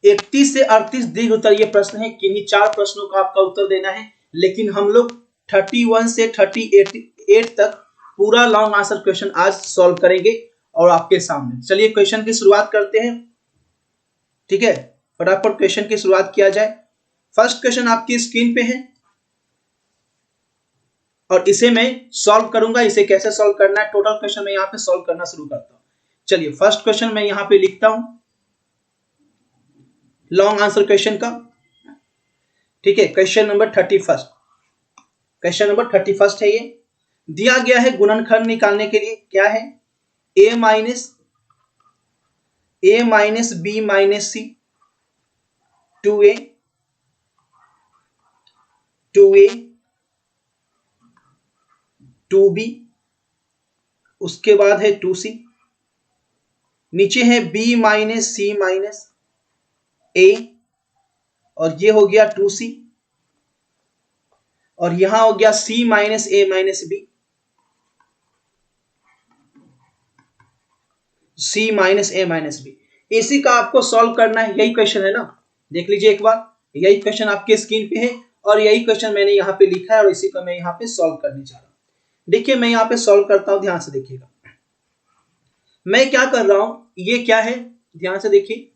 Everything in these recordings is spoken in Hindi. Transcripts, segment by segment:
31 से 38 दीर्घ उत्तर ये प्रश्न है। किन्हीं 4 प्रश्नों का आपका उत्तर देना है, लेकिन हम लोग 31 से 38 तक पूरा लॉन्ग आंसर क्वेश्चन आज सॉल्व करेंगे और आपके सामने। चलिए क्वेश्चन की शुरुआत करते हैं। ठीक है, फटाफट क्वेश्चन की शुरुआत किया जाए। फर्स्ट क्वेश्चन आपकी स्क्रीन पे है और इसे मैं सॉल्व करूंगा। इसे कैसे सॉल्व करना है, टोटल क्वेश्चन मैं यहाँ पे सॉल्व करना शुरू करता हूं। चलिए फर्स्ट क्वेश्चन मैं यहाँ पे लिखता हूं, लॉन्ग आंसर क्वेश्चन का। ठीक है, क्वेश्चन नंबर 31, क्वेश्चन नंबर 31 है। ये दिया गया है गुणनखंड निकालने के लिए क्या है, a minus B minus C 2a 2b, उसके बाद है 2c, नीचे है b minus C minus a और ये हो गया 2c, और यहां हो गया c minus a minus b, c minus a minus b। इसी का आपको सॉल्व करना है, यही क्वेश्चन है ना। देख लीजिए एक बार, यही क्वेश्चन आपके स्क्रीन पे है और यही क्वेश्चन मैंने यहाँ पे लिखा है और इसी को मैं यहाँ पे सॉल्व करने जा रहा हूँ। देखिए मैं यहाँ पे सॉल्व करता हूँ, ध्यान से देखिएगा मैं क्या कर रहा हूं। ये क्या है, ध्यान से देखिए,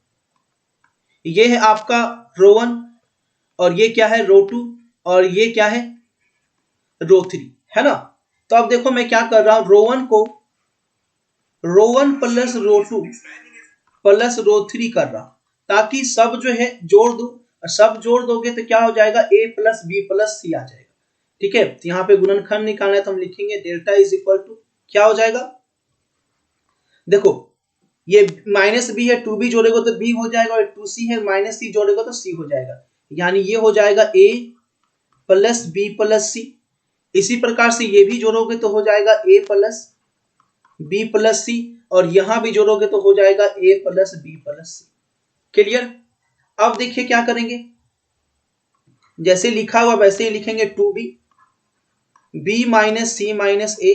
ये है आपका रो 1 और ये क्या है रो 2 और ये क्या है रो 3, है ना। तो अब देखो मैं क्या कर रहा हूं, रो 1 को रो 1 प्लस रो 2 प्लस रो 3 कर रहा हूं, ताकि सब जो है जोड़ दूं। सब जोड़ दोगे तो क्या हो जाएगा, a प्लस बी प्लस सी आ जाएगा। ठीक है, तो यहाँ पे गुणनखंड निकालना है तो हम लिखेंगे डेल्टा इज इक्वल टू क्या हो जाएगा, देखो ये माइनस बी है, 2b जोड़ेगा तो b हो जाएगा और 2c है माइनस सी जोड़ेगा तो c हो जाएगा, यानी ये हो जाएगा a प्लस बी प्लस सी। इसी प्रकार से ये भी जोड़ोगे तो हो जाएगा a plus B plus C और यहां भी जोड़ोगे तो हो जाएगा a plus B plus C. Clear. अब देखिए क्या करेंगे, जैसे लिखा हुआ वैसे ही लिखेंगे 2b b minus C minus a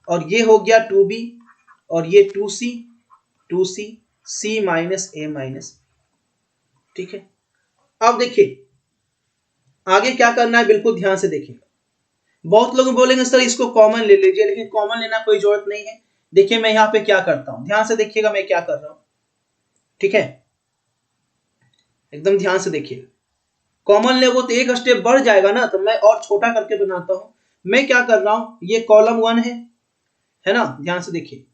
और ये हो गया 2b और ये 2c c minus a minus. ठीक है, अब देखिए आगे क्या करना है, बिल्कुल ध्यान से देखिएगा। बहुत लोग बोलेंगे सर इसको कॉमन ले लीजिए, लेकिन कॉमन लेना कोई जरूरत नहीं है। देखिए मैं यहाँ पे क्या करता हूं, ध्यान से देखिएगा मैं क्या कर रहा हूं। ठीक है, एकदम ध्यान से देखिए, कॉमन ले वो तो एक स्टेप बढ़ जाएगा ना, तो मैं और छोटा करके बनाता हूं। मैं क्या कर रहा हूं, ये कॉलम 1 है ना, ध्यान से देखिए।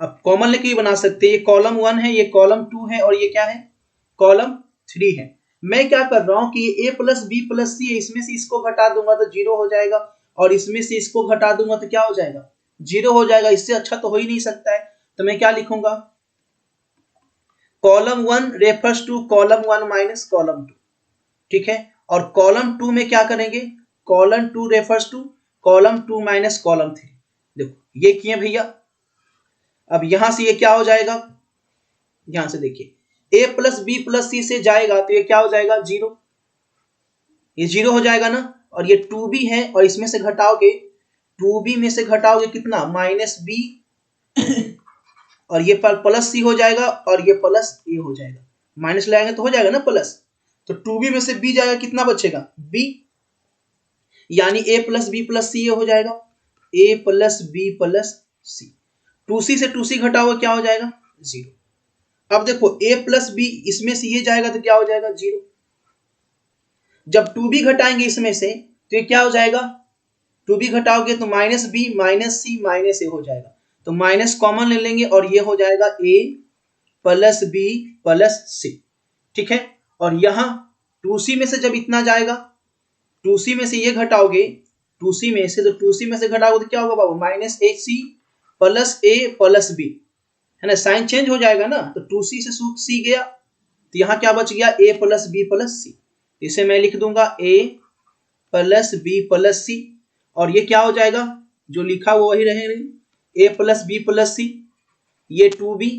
अब कॉमन लेके ही बना सकते हैं, ये कॉलम 1 है, ये कॉलम 2 है और ये क्या है कॉलम 3 है। मैं क्या कर रहा हूं कि a प्लस बी प्लस सी है, इसमें से इसको घटा दूंगा तो 0 हो जाएगा और इसमें से इसको घटा दूंगा तो क्या हो जाएगा 0 हो जाएगा। इससे अच्छा तो हो ही नहीं सकता है, तो मैं क्या लिखूंगा, column 1 refers to column 1 minus column 2। ठीक है, और कॉलम 2 में क्या करेंगे, column 2 refers to column 2 minus column 3। देखो ये किए भैया। अब यहां से ये क्या हो जाएगा, ध्यान से देखिए, a प्लस बी प्लस सी से जाएगा तो ये क्या हो जाएगा 0, ये 0 हो जाएगा ना। और ये 2b है और इसमें से घटाओगे, 2b में से घटाओगे कितना माइनस b और ये प्लस सी हो जाएगा और ये प्लस a हो जाएगा, माइनस लगाएंगे तो हो जाएगा ना प्लस। तो 2b में से b जाएगा, कितना बचेगा b, यानी a plus B plus C हो जाएगा, a plus B plus C. 2c से 2c घटाओगे क्या हो जाएगा 0। अब देखो a प्लस बी, इसमें से ये जाएगा तो क्या हो जाएगा 0। जब 2b घटाएंगे इसमें से तो ये क्या हो जाएगा, 2b घटाओगे तो minus B minus C minus a हो जाएगा, तो माइनस कॉमन ले लेंगे और ये हो जाएगा a प्लस बी प्लस सी। ठीक है, और यहां 2c में से जब इतना जाएगा, 2c में से ये घटाओगे, 2c में से, तो 2c में से घटाओगे तो क्या होगा बाबू माइनस एक C plus a plus B, है ना, साइन चेंज हो जाएगा ना। तो 2c से c गया तो यहां क्या बच गया a प्लस बी प्लस सी। इसे मैं लिख दूंगा a plus B plus C और ये क्या हो जाएगा, जो लिखा हुआ वही रहेगा a प्लस बी प्लस सी, ये 2b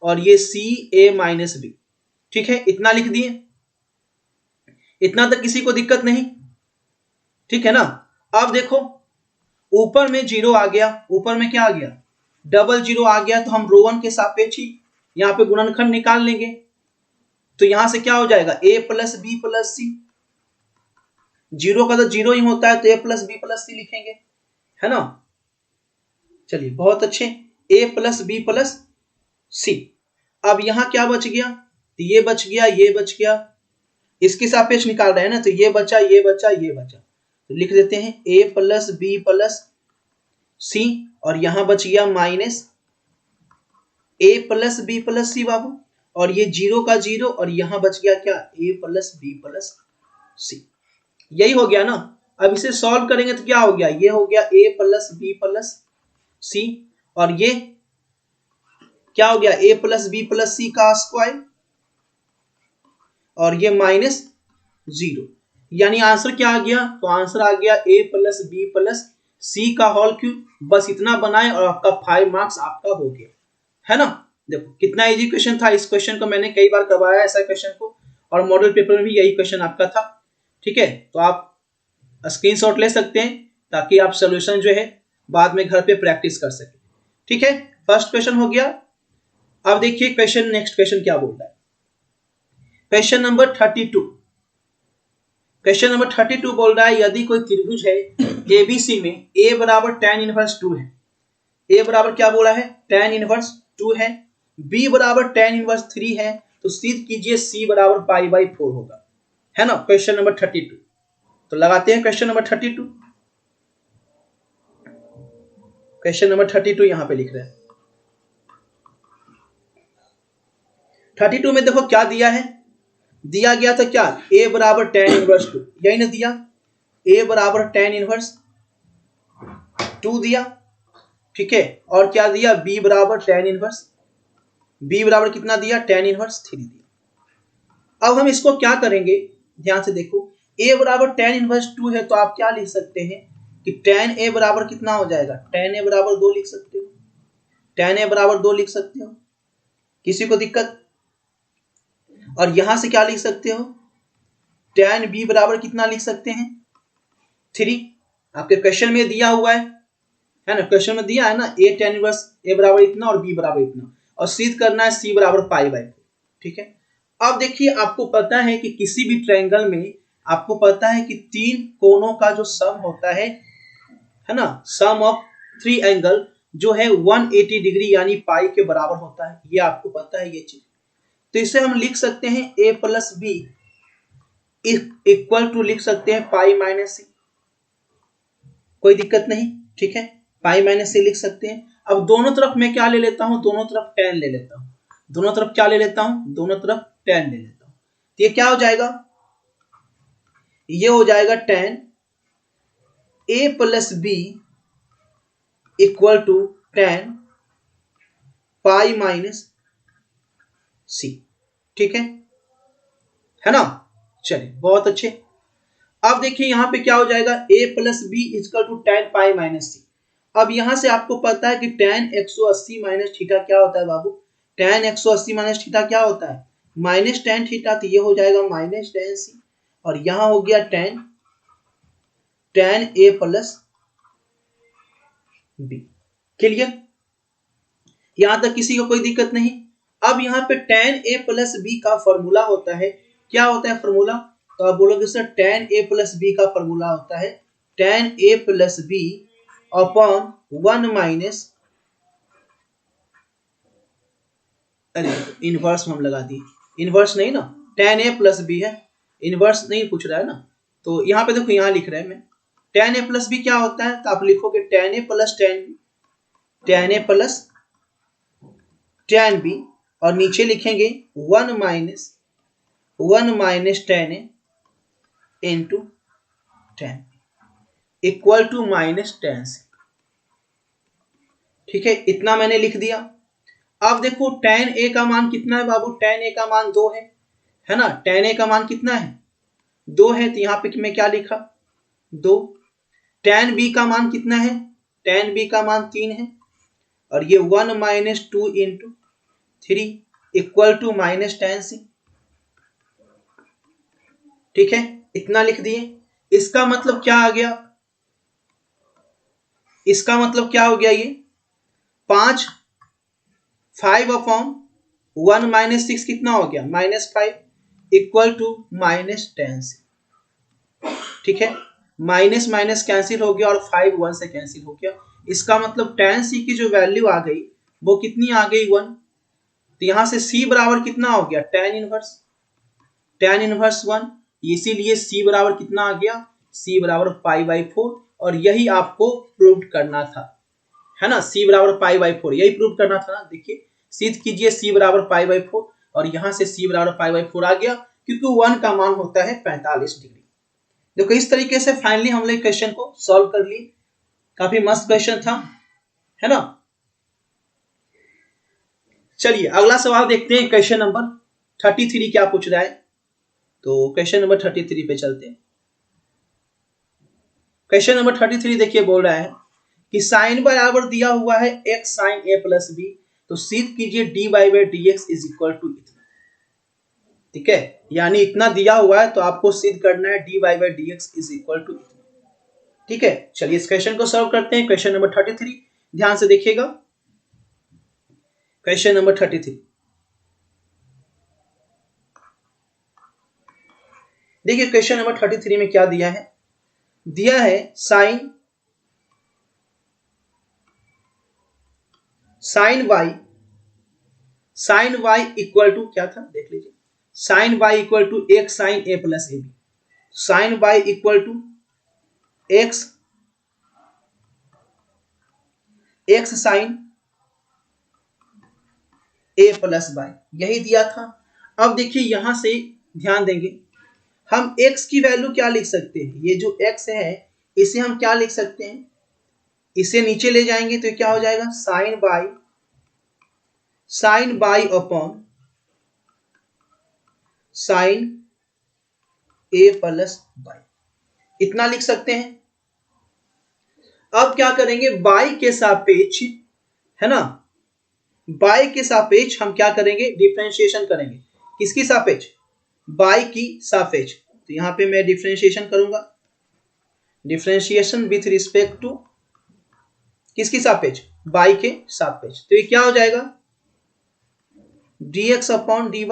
और ये c a माइनस बी। ठीक है, इतना लिख दिए, इतना तक किसी को दिक्कत नहीं। ठीक है ना। अब देखो ऊपर में 0 आ गया, ऊपर में क्या आ गया डबल 0 आ गया, तो हम रो 1 के सापेक्ष ही यहाँ पे गुणनखंड निकाल लेंगे तो यहां से क्या हो जाएगा a plus B plus C, zero का तो जीरो ही होता है तो a plus B plus C लिखेंगे, है ना। चलिए बहुत अच्छे, a plus B plus C. अब यहां क्या बच गया, तो ये बच गया, ये बच गया, इसके सापेक्ष निकाल रहे हैं ना, तो ये बचा, ये बचा, ये बचा, तो लिख देते हैं a plus B plus C, और यहां बच गया minus a plus B plus C बाबू, और ये जीरो का जीरो, और यहां बच गया क्या, a plus B plus C. यही हो गया ना। अब इसे सॉल्व करेंगे तो क्या हो गया, ये हो गया a plus B plus C, और ये क्या हो गया, a प्लस बी प्लस सी का स्क्वायर, और ये माइनस जीरो, यानी आंसर क्या आ गया, तो आंसर आ गया a प्लस बी प्लस सी का होल क्यूब। बस इतना बनाए और आपका 5 मार्क्स आपका हो गया, है ना। देखो कितना इजी क्वेश्चन था, इस क्वेश्चन को मैंने कई बार करवाया ऐसा क्वेश्चन को, और मॉडल पेपर में भी यही क्वेश्चन आपका था। ठीक है, तो आप स्क्रीनशॉट ले सकते हैं ताकि आप सोल्यूशन जो है बाद में घर पे प्रैक्टिस कर सके। ठीक है, फर्स्ट क्वेश्चन हो गया। अब देखिए क्वेश्चन, नेक्स्ट क्वेश्चन क्या बोल रहा है, क्वेश्चन नंबर 32। क्वेश्चन नंबर 32 बोल रहा है यदि कोई त्रिभुज है एबीसी में a बराबर tan इनवर्स 2 है, a बराबर क्या बोला है, tan इनवर्स 2 है, b बराबर tan इनवर्स 3 है, तो सिद्ध कीजिए c बराबर पाई बाई 4 होगा, है ना। क्वेश्चन नंबर 32, तो लगाते हैं क्वेश्चन नंबर 32। क्वेश्चन नंबर 32 यहां पे लिख रहे हैं। 32 में देखो क्या दिया है, दिया गया था क्या, a बराबर tan इनवर्स 2, यही ना दिया, a बराबर tan इनवर्स 2 दिया। ठीक है, और क्या दिया, b बराबर tan इनवर्स, b बराबर कितना दिया, tan इनवर्स 3 दिया। अब हम इसको क्या करेंगे, ध्यान से देखो, a बराबर tan इनवर्स 2 है तो आप क्या लिख सकते हैं कि tan a बराबर कितना हो जाएगा, tan a बराबर 2 लिख सकते हो, tan a बराबर 2 लिख सकते हो, किसी को दिक्कत। और यहां से क्या लिख सकते हो, tan b बराबर कितना लिख सकते हैं, 3, आपके क्वेश्चन में दिया हुआ है ना, क्वेश्चन में दिया है ना, a tan इनवर्स a बराबर इतना और b बराबर इतना, और सिद्ध करना है c बराबर पाई बाई 4। ठीक है, अब देखिए आपको पता है कि किसी भी ट्रायंगल में आपको पता है कि 3 कोणों का जो सम होता है ना, सम ऑफ 3 एंगल जो है 180 डिग्री यानी पाई के बराबर होता है, ये आपको पता है ये चीज। तो इसे हम लिख सकते हैं a plus B equal to लिख सकते हैं पाई माइनस सी, कोई दिक्कत नहीं। ठीक है, पाई माइनस सी लिख सकते हैं। अब दोनों तरफ मैं क्या ले लेता हूं, दोनों तरफ tan ले लेता हूं, दोनों तरफ क्या ले लेता हूं, दोनों तरफ tan ले लेता हूं, तो ये क्या हो जाएगा, ये हो जाएगा tan a plus B equal to tan pi minus C. ठीक है ना। चलिए बहुत अच्छे। अब देखिए यहां पे क्या हो जाएगा, a plus B equal to tan pi minus C. अब यहां से आपको पता है कि tan 180 माइनस थीटा क्या होता है बाबू, tan 180 माइनस थीटा क्या होता है, माइनस tan थीटा, तो ये हो जाएगा माइनस tan सी, और यहां हो गया tan a plus B. Clear, यहां तक किसी को कोई दिक्कत नहीं। अब यहाँ पे tan a प्लस बी का फॉर्मूला होता है, क्या होता है फॉर्मूला, तो आप बोलोगे sir tan a plus B का फॉर्मूला होता है tan a plus B upon 1 minus, अरे इनवर्स हम लगा दी, इनवर्स नहीं ना, tan a प्लस बी है, इनवर्स नहीं पूछ रहा है ना। तो यहाँ पे देखो, यहाँ लिख रहे हैं मैं tan a प्लस बी क्या होता है, तो आप लिखोगे tan a plus tan b, tan a plus tan b, और नीचे लिखेंगे 1 minus tan a into tan equal to minus tan c। ठीक है, इतना मैंने लिख दिया। अब देखो tan a का मान कितना है बाबू, tan a का मान 2 है ना, tan a का मान कितना है, 2 है, तो यहाँ पे मैं क्या लिखा 2। tan b का मान कितना है, tan b का मान 3 है, और ये 1 minus 2 into 3 equal to minus tan c। ठीक है, इतना लिख दिए। इसका मतलब क्या आ गया, इसका मतलब क्या हो गया, ये 5 अपॉन 1 माइनस 6 कितना हो गया -5 इक्वल टू -10c। ठीक है, माइनस माइनस कैंसिल हो गया और 5 1 से कैंसिल हो गया। इसका मतलब tan c की जो वैल्यू आ गई वो कितनी आ गई 1। तो यहां से c बराबर कितना हो गया tan इनवर्स 1। इसीलिए c बराबर कितना आ गया, c बराबर π/4। और यही आपको प्रूव करना था, है ना, c बराबर π/4 यही प्रूव करना था ना। देखिए सिद्ध कीजिए c बराबर π/4 और यहां से c बराबर π/4 आ गया क्योंकि 1 का मान होता है 45 डिग्री। देखो इस तरीके से फाइनली हम लोग क्वेश्चन को सॉल्व कर लिए। काफी मस्त क्वेश्चन था, है ना। चलिए अगला सवाल देखते हैं, क्वेश्चन नंबर 33 क्या पूछ रहा है। तो क्वेश्चन नंबर 33 पे चलते हैं। क्वेश्चन नंबर 33 देखिए बोल रहा है कि साइन बराबर दिया हुआ है x sin a plus B, तो सिद्ध कीजिए dy by D X is equal to इतना। ठीक है, यानी इतना दिया हुआ है तो आपको सिद्ध करना है dy by D X is equal to इतना। ठीक है, चलिए इस क्वेश्चन को सॉल्व करते हैं। क्वेश्चन नंबर 33 ध्यान से देखिएगा। क्वेश्चन नंबर 33 देखिए, क्वेश्चन नंबर 33 में क्या दिया है, दिया है साइन y इक्वल टू क्या था देख लीजिए, sine y equal to X sine a plus A B. Sine y equal to X sine a plus y, यही दिया था। अब देखिए यहां से ध्यान देंगे, हम x की वैल्यू क्या लिख सकते हैं, ये जो x है इसे हम क्या लिख सकते हैं, इसे नीचे ले जाएंगे तो क्या हो जाएगा sine by upon sine a plus by, इतना लिख सकते हैं। अब क्या करेंगे, बाई के सापेक्ष, है ना, बाई के सापेक्ष हम क्या करेंगे, डिफरेंशिएशन करेंगे। किसकी सापेक्ष, बाई की सापेक्ष। तो यहां पे मैं डिफरेंशिएशन करूंगा, डिफरेंशिएशन विथ रिस्पेक्ट टू किसकी सापेक्ष, बाई के सापेक्ष। तो ये क्या हो जाएगा, dx upon dy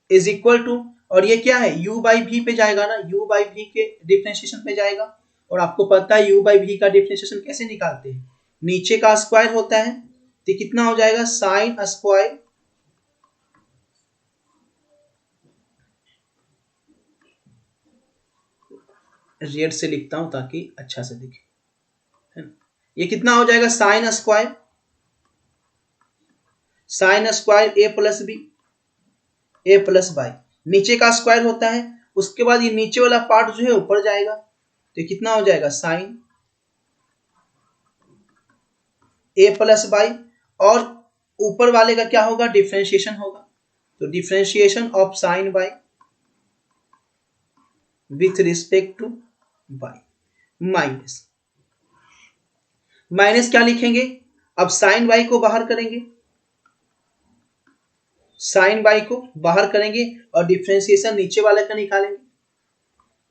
is equal to, और ये क्या है u बाई वी पे जाएगा ना, u बाई वी के डिफरेंशिएशन पे जाएगा। और आपको पता है u बाई वी का डिफरेंशिएशन कैसे निकालते हैं, नीचे का स्क्वायर होता है। तो कितना हो जाएगा साइन स्क्वायर रेड से लिखता हूं ताकि अच्छा से दिखे, है ना। ये कितना हो जाएगा sine square A plus by, नीचे का स्क्वायर होता है। उसके बाद ये नीचे वाला पार्ट जो है ऊपर जाएगा, तो कितना हो जाएगा साइन ए प्लस बाई, और ऊपर वाले का क्या होगा, डिफरेंशिएशन होगा। तो differentiation of sine by with respect two by minus क्या लिखेंगे, अब साइन बाई को बाहर करेंगे, साइन बाई को बाहर करेंगे और डिफरेंशिएशन नीचे वाले का निकालेंगे।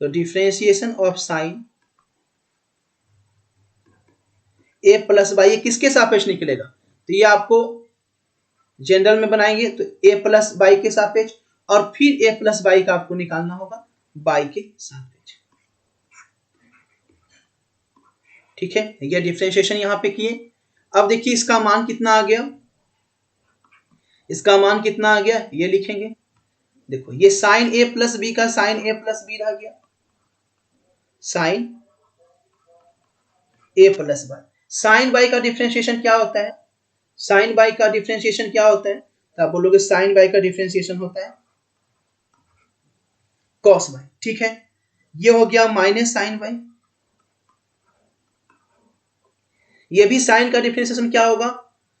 तो differentiation of sine A plus by, ये किसके सापेक्ष निकलेगा, तो ये आपको जनरल में बनाएंगे तो ए प्लस बाई के सापेक्ष, और फिर ए प्लस बाई का आपको निकालना होगा बाई के सापेक्ष। ठीक है, ये डिफरेंशिएशन यहां पे किए। अब देखिए इसका मान कितना आ गया, इसका मान कितना आ गया ये लिखेंगे। देखो ये साइन ए प्लस बी का साइन ए प्लस बी रह गया, sine A plus by. Sine by का डिफरेंशिएशन क्या होता है, साइन बाई का डिफरेंशिएशन क्या होता है, तो आप बोलोगे साइन बाई का डिफरेंशिएशन होता है कॉस बाई। ठीक है, ये हो गया माइनस साइन बाई। ये भी साइन का डिफरेंशिएशन क्या होगा,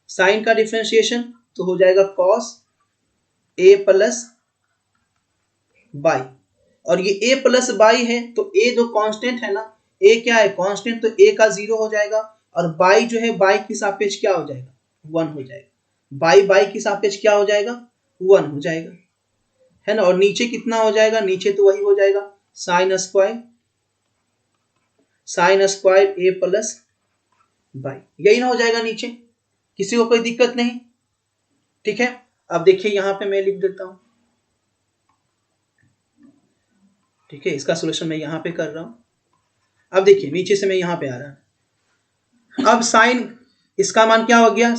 साइन का डिफरेंशिएशन तो हो जाएगा कॉस ए प्लस बाई, और ये ए प्लस बाई है तो ए जो कांस्टेंट है ना, ए क्या है कांस्टेंट, तो ए का 0 हो जाएगा, और बाई जो है बाई की सापेक्ष क्या हो जाएगा 1 हो जाएगा, बाई की सापेक्ष क्या हो जाएगा 1 हो जाएगा, है ना। और नीचे कितना हो जाएगा, नीचे तो वही हो जाएगा sine square A plus by, यही ना हो जाएगा नीचे, किसी को कोई दिक्कत नहीं। ठीक है, अब देखिए यहाँ पे मैं लिख देता हूं, ठीक है, इसका सोल्यूशन मैं यहाँ पे कर रहा हूं। अब देखिए नीचे से मैं यहाँ पे आ रहा है। अब साइन, इसका मान क्या हो गया,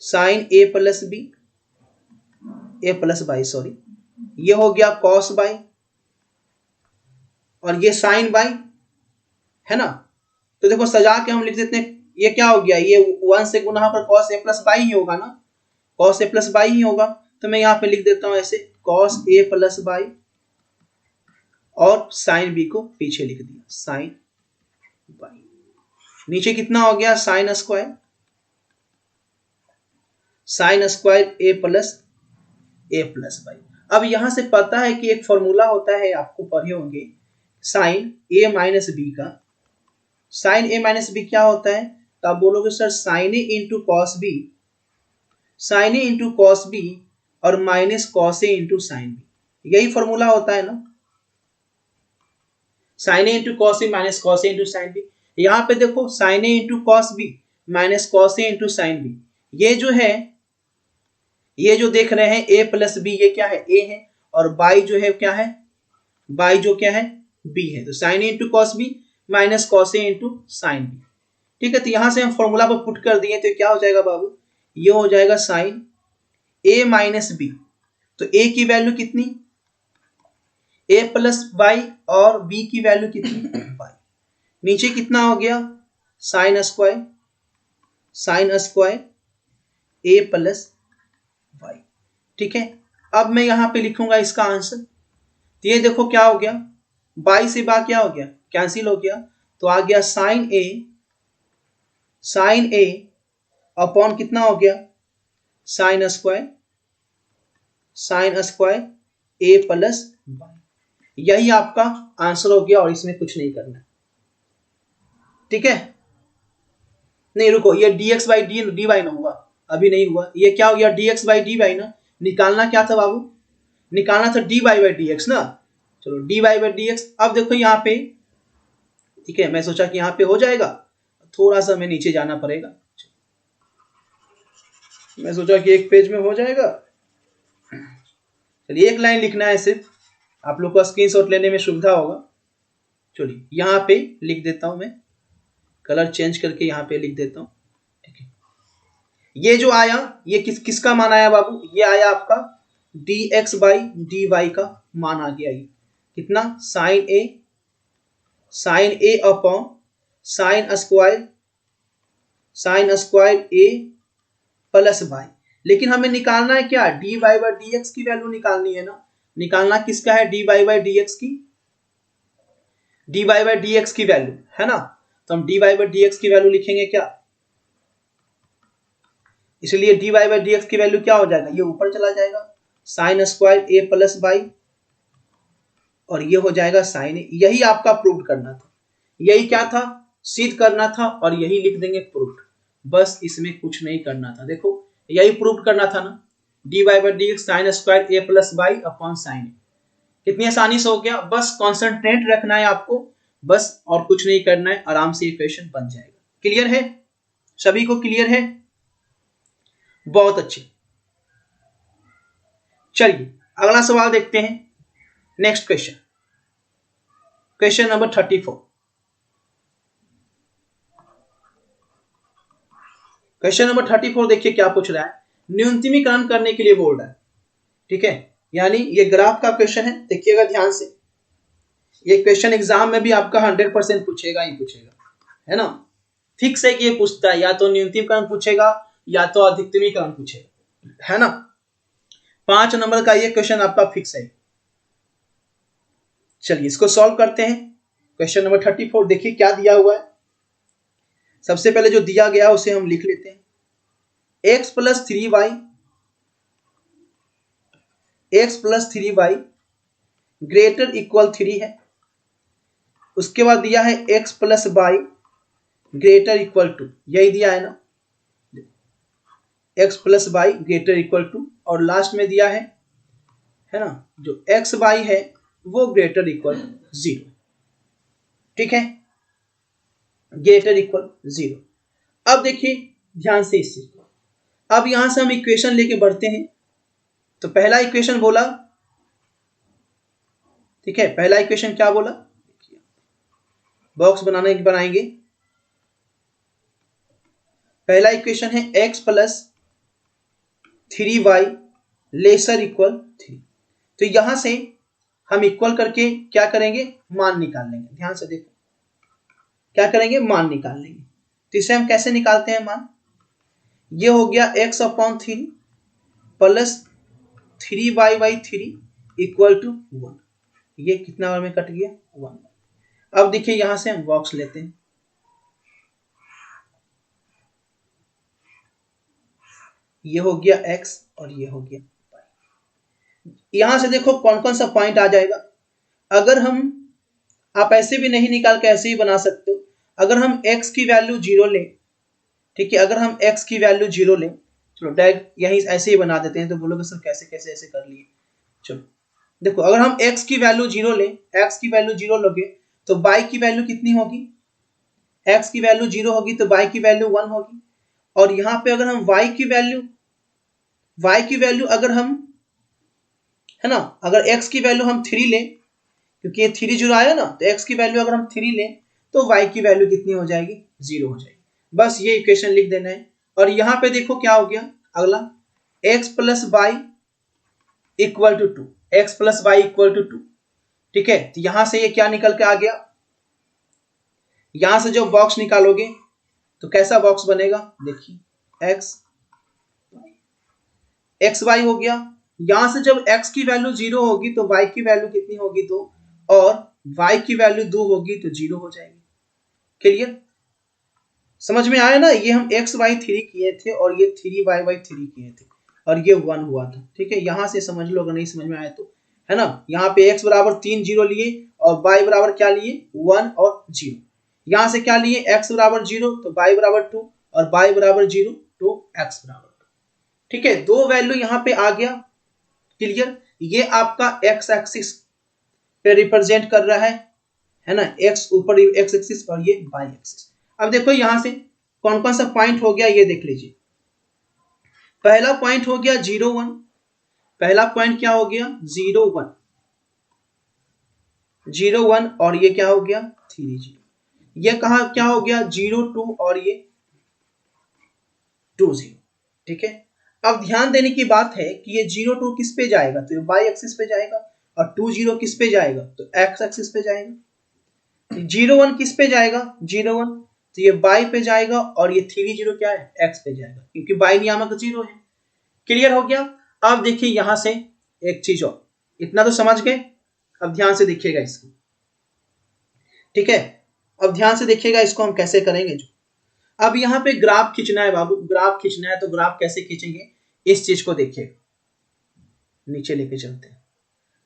sine A plus B, A plus by, sorry, ये हो गया कॉस बाई, और ये साइन बाई, है ना। तो देखो सजा के हम लिख देते हैं, ये क्या हो गया, ये 1 से गुना पर कॉस ए प्लस बाई ही होगा ना, कॉस ए प्लस बाई ही होगा। तो मैं यहाँ पे लिख देता हूं ऐसे, कॉस ए प्लस बाई, और साइन बी को पीछे लिख दिया, साइन बाई। नीचे कितना हो गया, sign square A plus by. अब यहां से पता है कि एक फॉर्मूला होता है, आपको पढ़े होंगे, साइन ए माइनस बी का। साइन ए माइनस बी क्या होता है, तो आप बोलोगे sir sine A into cos B, sine A into cos B और minus cos A into sine B, यही फॉर्मूला होता है ना, sine A into cos B minus cos A into sine B. यहाँ पे देखो sine A into cos B minus cos A into sine B, ये जो है, ये जो देख रहे हैं ए प्लस बी, ये क्या है, ए है, और बाई जो है क्या है, बाई जो क्या है, बी है। तो sine A into cos B minus cos A into sine B, ठीक है। तो यहां से हम फॉर्मूला पर पुट कर दिए, तो क्या हो जाएगा बाबू, ये हो जाएगा साइन ए माइनस बी। तो ए की वैल्यू कितनी, ए प्लस बाई, और बी की वैल्यू कितनी, बाई। नीचे कितना हो गया, sign square A plus by, ठीक है। अब मैं यहां पे लिखूंगा इसका आंसर। तो ये देखो क्या हो गया, बाई से बा क्या हो गया, कैंसिल हो गया, तो आ गया साइन ए अपॉन कितना हो गया, sign square A plus by. यही आपका आंसर हो गया, और इसमें कुछ नहीं करना, ठीक है। नहीं रुको, ये dx बाई dy ना हुआ, अभी नहीं हुआ, ये क्या हो गया, dx बाई dy ना। निकालना क्या था बाबू, निकालना था dy बाई dx ना। चलो dy बाई dx। अब देखो यहाँ पे, ठीक है, मैं सोचा कि यहाँ पे हो जाएगा, थोड़ा सा मैं नीचे जाना पड़ेगा, मैं सोचा कि एक पेज में हो जाएगा। चलिए एक लाइन लिखना है सिर्फ, आप लोग को स्क्रीनशॉट लेने में सुविधा होगा। चलिए यहाँ पे लिख देता हूं मैं, कलर चेंज करके यहाँ पे लिख देता हूं, ठीक है। ये जो आया, ये किसका मान आया बाबू, ये आया आपका dx बाई dy का मान आ गया। ये कितना, sine A upon sine square A plus by. लेकिन हमें निकालना है क्या, dy बाई dx की वैल्यू निकालनी है ना। निकालना किसका है, dy बाई dx की, dy बाई dx की वैल्यू है ना। तो हम dy बाई dx की वैल्यू लिखेंगे क्या, इसलिए dy बाई dx की वैल्यू क्या हो जाएगा, ये ऊपर चला जाएगा, sine square A plus by, और ये हो जाएगा साइन ए। यही आपका प्रूव करना था, यही क्या था, सिद्ध करना था, और यही लिख देंगे प्रूफ। बस इसमें कुछ नहीं करना था, देखो यही प्रूव करना था ना, dy by dx sine square A plus by upon sine A. कितनी आसानी से हो गया, बस कॉन्सेंट्रेट रखना है आपको, बस और कुछ नहीं करना है, आराम से इक्वेशन बन जाएगा। क्लियर है, सभी को क्लियर है, बहुत अच्छे। चलिए अगला सवाल देखते हैं, next question, question number 34। Question number 34 देखिए क्या पूछ रहा है, न्यूनतमीकरण करने के लिए बोल रहा है, ठीक है। यानी ये ग्राफ का क्वेश्चन है, देखिएगा ध्यान से। ये क्वेश्चन एग्जाम में भी आपका 100% पूछेगा ही पूछेगा, है ना। फिक्स है कि ये पूछता है, या तो न्यूनतमीकरण पूछेगा या तो अधिकतमीकरण पूछेगा, है ना। 5 नंबर का ये क्वेश्चन आपका फिक्स है। चलिए इसको सॉल्व करते हैं। क्वेश्चन नंबर 34 देखिए क्या दिया हुआ है। सबसे पहले जो दिया गया उसे हम लिख लेते हैं, x plus 3y greater equal 3 है। उसके बाद दिया है x plus by greater equal to, यही दिया है ना, x plus by greater equal to, और लास्ट में दिया है ना, जो x बाई है वो ग्रेटर इक्वल 0, ठीक है, ग्रेटर इक्वल 0। अब देखिए ध्यान से इस चीज को, अब यहां से हम इक्वेशन लेके बढ़ते हैं। तो पहला इक्वेशन बोला, ठीक है, पहला इक्वेशन क्या बोला, बॉक्स बनाएंगे। पहला इक्वेशन है x plus 3y laser equal 3। तो यहां से हम इक्वल करके क्या करेंगे, मान निकाल लेंगे। ध्यान से देखो क्या करेंगे, मान निकाल लेंगे। तो इसे हम कैसे निकालते हैं मान, ये हो गया x upon 3 plus 3y/3 equal to 1। ये कितना बार में कट गया, 1। अब देखिए यहां से हम बॉक्स लेते हैं। ये हो गया x और ये हो गया y। यहां से देखो कौन कौन सा पॉइंट आ जाएगा। अगर हम, आप ऐसे भी नहीं निकाल के ऐसे ही बना सकते हो। अगर हम x की वैल्यू 0 लें, ठीक है, अगर हम x की वैल्यू 0 लें, चलो डायरेक्ट यहीं ऐसे ही बना देते हैं। तो बोलोगे सर कैसे कैसे ऐसे कर लिए। चलो देखो, अगर हम x की वैल्यू 0 लें, x की वैल्यू 0 लोगे तो y की वैल्यू कितनी होगी, x की वैल्यू 0 होगी तो y की वैल्यू 1 होगी। और यहां पे अगर हम y की वैल्यू अगर हम, है ना, अगर x की वैल्यू हम 3 लें, क्योंकि ये 3 0 आया ना, तो x की वैल्यू अगर हम 3 लें तो y की वैल्यू कितनी हो जाएगी, 0 हो जाएगी। बस ये इक्वेशन लिख देना है। और यहां पे देखो क्या हो गया, अगला x plus Y equal to 2, X plus Y equal to 2, ठीक है। तो यहां से ये क्या निकल के आ गया, यहां से जो बॉक्स निकालोगे तो कैसा बॉक्स बनेगा, देखिए एक्स वाई हो गया। यहां से जब x की वैल्यू 0 होगी तो y की वैल्यू कितनी होगी 2, और y की वैल्यू 2 होगी तो 0 हो जाएगी। क्लियर, समझ में आया ना। ये हम x/3 किए थे और ये 3y/3 किए थे और ये 1 हुआ था, ठीक है। यहां से समझ लो, अगर नहीं समझ में आया तो, है ना। यहाँ पे x बराबर 3 0 लिए और y बराबर क्या लिए, 1 और 0। यहां से क्या लिए, x बराबर 0 तो y बराबर 2 और y बराबर 0 तो x बराबर 2, ठीक है। दो वैल्यू यहाँ पे आ गया। क्लियर, ये आपका x एक्सिस पे रिप्रेजेंट कर रहा है ना, x ऊपर x एक्सिस और ये y एक्सिस। अब देखो यहां से कौन कौन सा पॉइंट हो गया, ये देख लीजिए। पहला पॉइंट हो गया 0 1, पहला पॉइंट क्या हो गया 0 1, 0 1, और ये क्या हो गया 3 0। ये कहा क्या हो गया 0 2 और ये 2 0, ठीक है। अब ध्यान देने की बात है कि ये 0 2 किस पे जाएगा, तो ये y एक्सिस पे जाएगा, और 2 0 किस पे जाएगा, तो x एक्सिस पे जाएगा। 0 1 किस पे जाएगा, 0 1 तो ये y पे जाएगा, और ये 3 0 क्या है, x पे जाएगा, क्योंकि y नियामक 0 है। क्लियर हो गया। अब देखिए यहां से एक चीज और, इतना तो समझ गए। अब ध्यान से देखिएगा इसको, ठीक है। अब ध्यान से देखिएगा इसको हम कैसे करेंगे। जो अब यहाँ पे ग्राफ खींचना है बाबू, ग्राफ खींचना है, तो ग्राफ कैसे खींचेंगे, इस चीज को देखिएगा। नीचे लेके चलते हैं।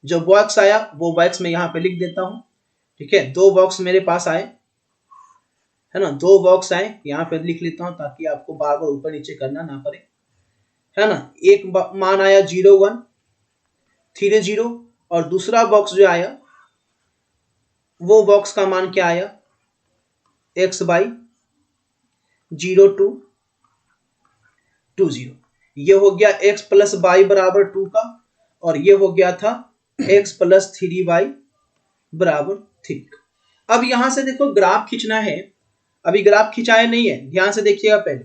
जो बॉक्स आया वो बॉक्स में यहाँ पे लिख देता हूं, ठीक है। दो बॉक्स मेरे पास आए, है ना, दो बॉक्स आए, यहाँ पे लिख लेता हूं ताकि आपको बार बार ऊपर नीचे करना ना पड़े, है ना। एक मान आया 0 1 3 0, और दूसरा बॉक्स जो आया वो बॉक्स का मान क्या आया, x/0 2 2 0। ये हो गया x प्लस वाई बराबर 2 का, और ये हो गया था x प्लस 3y बराबर 3 का। अब यहां से देखो ग्राफ खींचना है, अभी ग्राफ खिंचाया नहीं है, ध्यान से देखिएगा पहले।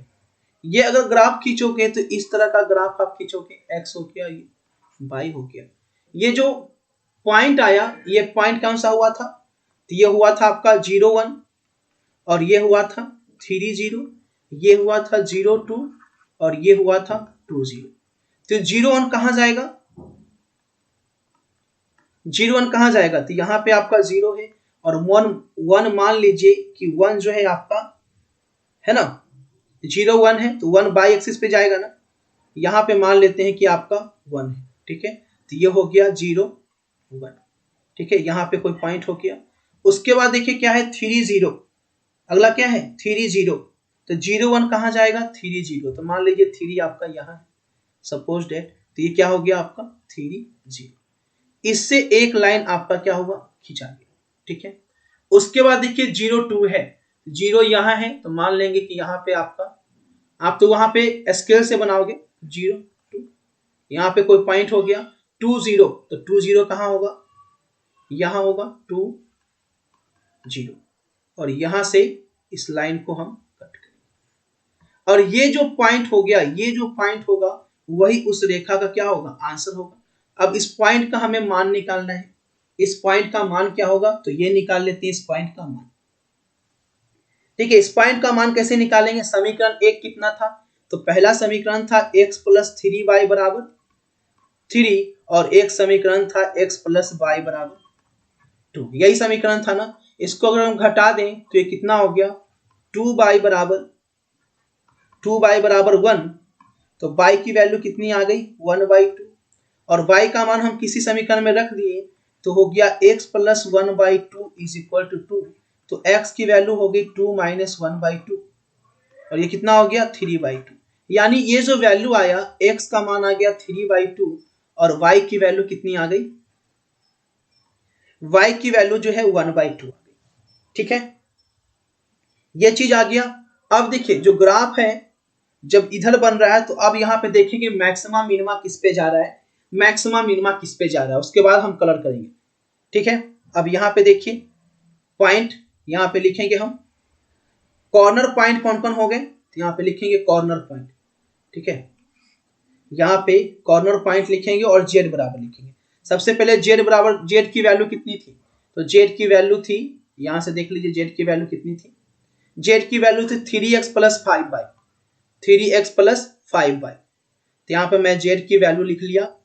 ये अगर ग्राफ खींचोगे तो इस तरह का ग्राफ आप खींचोगे, x हो गया, ये y हो गया। ये जो पॉइंट आया, ये पॉइंट कौन सा हुआ था, तो ये हुआ था आपका 0 1, और ये हुआ था 3 0, ये हुआ था 0 2, और ये हुआ था 2 0। तो 0 1 कहां जाएगा, 0 1 कहां जाएगा, तो यहां पे आपका 0 है, और 1 1 मान लीजिए कि 1 जो है आपका, है ना, 0 1 है तो 1 बाई एक्सिस पे जाएगा ना, यहां पे मान लेते हैं कि आपका 1 है, ठीक है। तो ये हो गया 0 1, ठीक है, यहां पे कोई पॉइंट हो गया। उसके बाद देखिए क्या है 3 0, अगला क्या है 3 0, तो 0 1 कहां जाएगा 3 0, तो मान लीजिए 3 आपका यहां है, सपोज डेट, तो ये क्या हो गया आपका 3 0। इससे एक लाइन आपका क्या हुआ, खींचा गया, ठीक है। उसके बाद देखिए 0 2 है, 0 यहां है तो मान लेंगे कि यहां पे आपका आप तो वहां पे स्केल से बनाओगे 0 2, यहाँ पे कोई पॉइंट हो गया 2 0, तो 2 0 कहाँ होगा, यहाँ होगा 2 0, और यहां से इस लाइन को हम कट करेंगे, और ये जो पॉइंट हो गया, ये जो पॉइंट होगा वही उस रेखा का क्या होगा, आंसर होगा। अब इस पॉइंट का हमें मान निकालना है, इस पॉइंट का मान क्या होगा, तो ये निकाल लेते हैं इस पॉइंट का मान। ठीक है, इस पॉइंट का मान कैसे निकालेंगे, समीकरण 1 कितना था, तो पहला समीकरण था x प्लस 3y बराबर 3, और एक समीकरण था x प्लस y बराबर 2, यही समीकरण था ना। इसको अगर हम घटा दें तो ये कितना हो गया, 2y बराबर 1, तो y की वैल्यू कितनी आ गई 1/2, और y का मान हम किसी समीकरण में रख दिए तो हो गया x plus 1/2 is equal to 2, तो x की वैल्यू हो गई 2 माइनस 1/2, और ये कितना हो गया 3/2, यानी ये जो वैल्यू आया x का मान आ गया 3/2, और y की वैल्यू कितनी आ गई, y की वैल्यू जो है 1/2 आ गई। ठीक है, ये चीज आ गया। अब देखिए जो ग्राफ है जब इधर बन रहा है तो अब यहाँ पे देखेंगे मैक्सिमा मिनिमा किस पे जा रहा है, मैक्सिमा मिनिमा किस पे जा रहा है, उसके बाद हम कलर करेंगे। ठीक है, अब यहाँ पे देखिए पॉइंट, यहाँ पे लिखेंगे हम कॉर्नर पॉइंट कौन कौन हो गए, तो यहाँ पे लिखेंगे कॉर्नर पॉइंट। ठीक है, यहाँ पे कॉर्नर पॉइंट लिखेंगे और जेड बराबर लिखेंगे। सबसे पहले जेड बराबर, जेड की वैल्यू कितनी थी, तो जेड की वैल्यू थी, यहां से देख लीजिए जेड की वैल्यू कितनी थी, जेड की वैल्यू थी 3x plus 5y, 3x plus 5y, तो यहाँ पे मैं जेड की वैल्यू लिख लिया,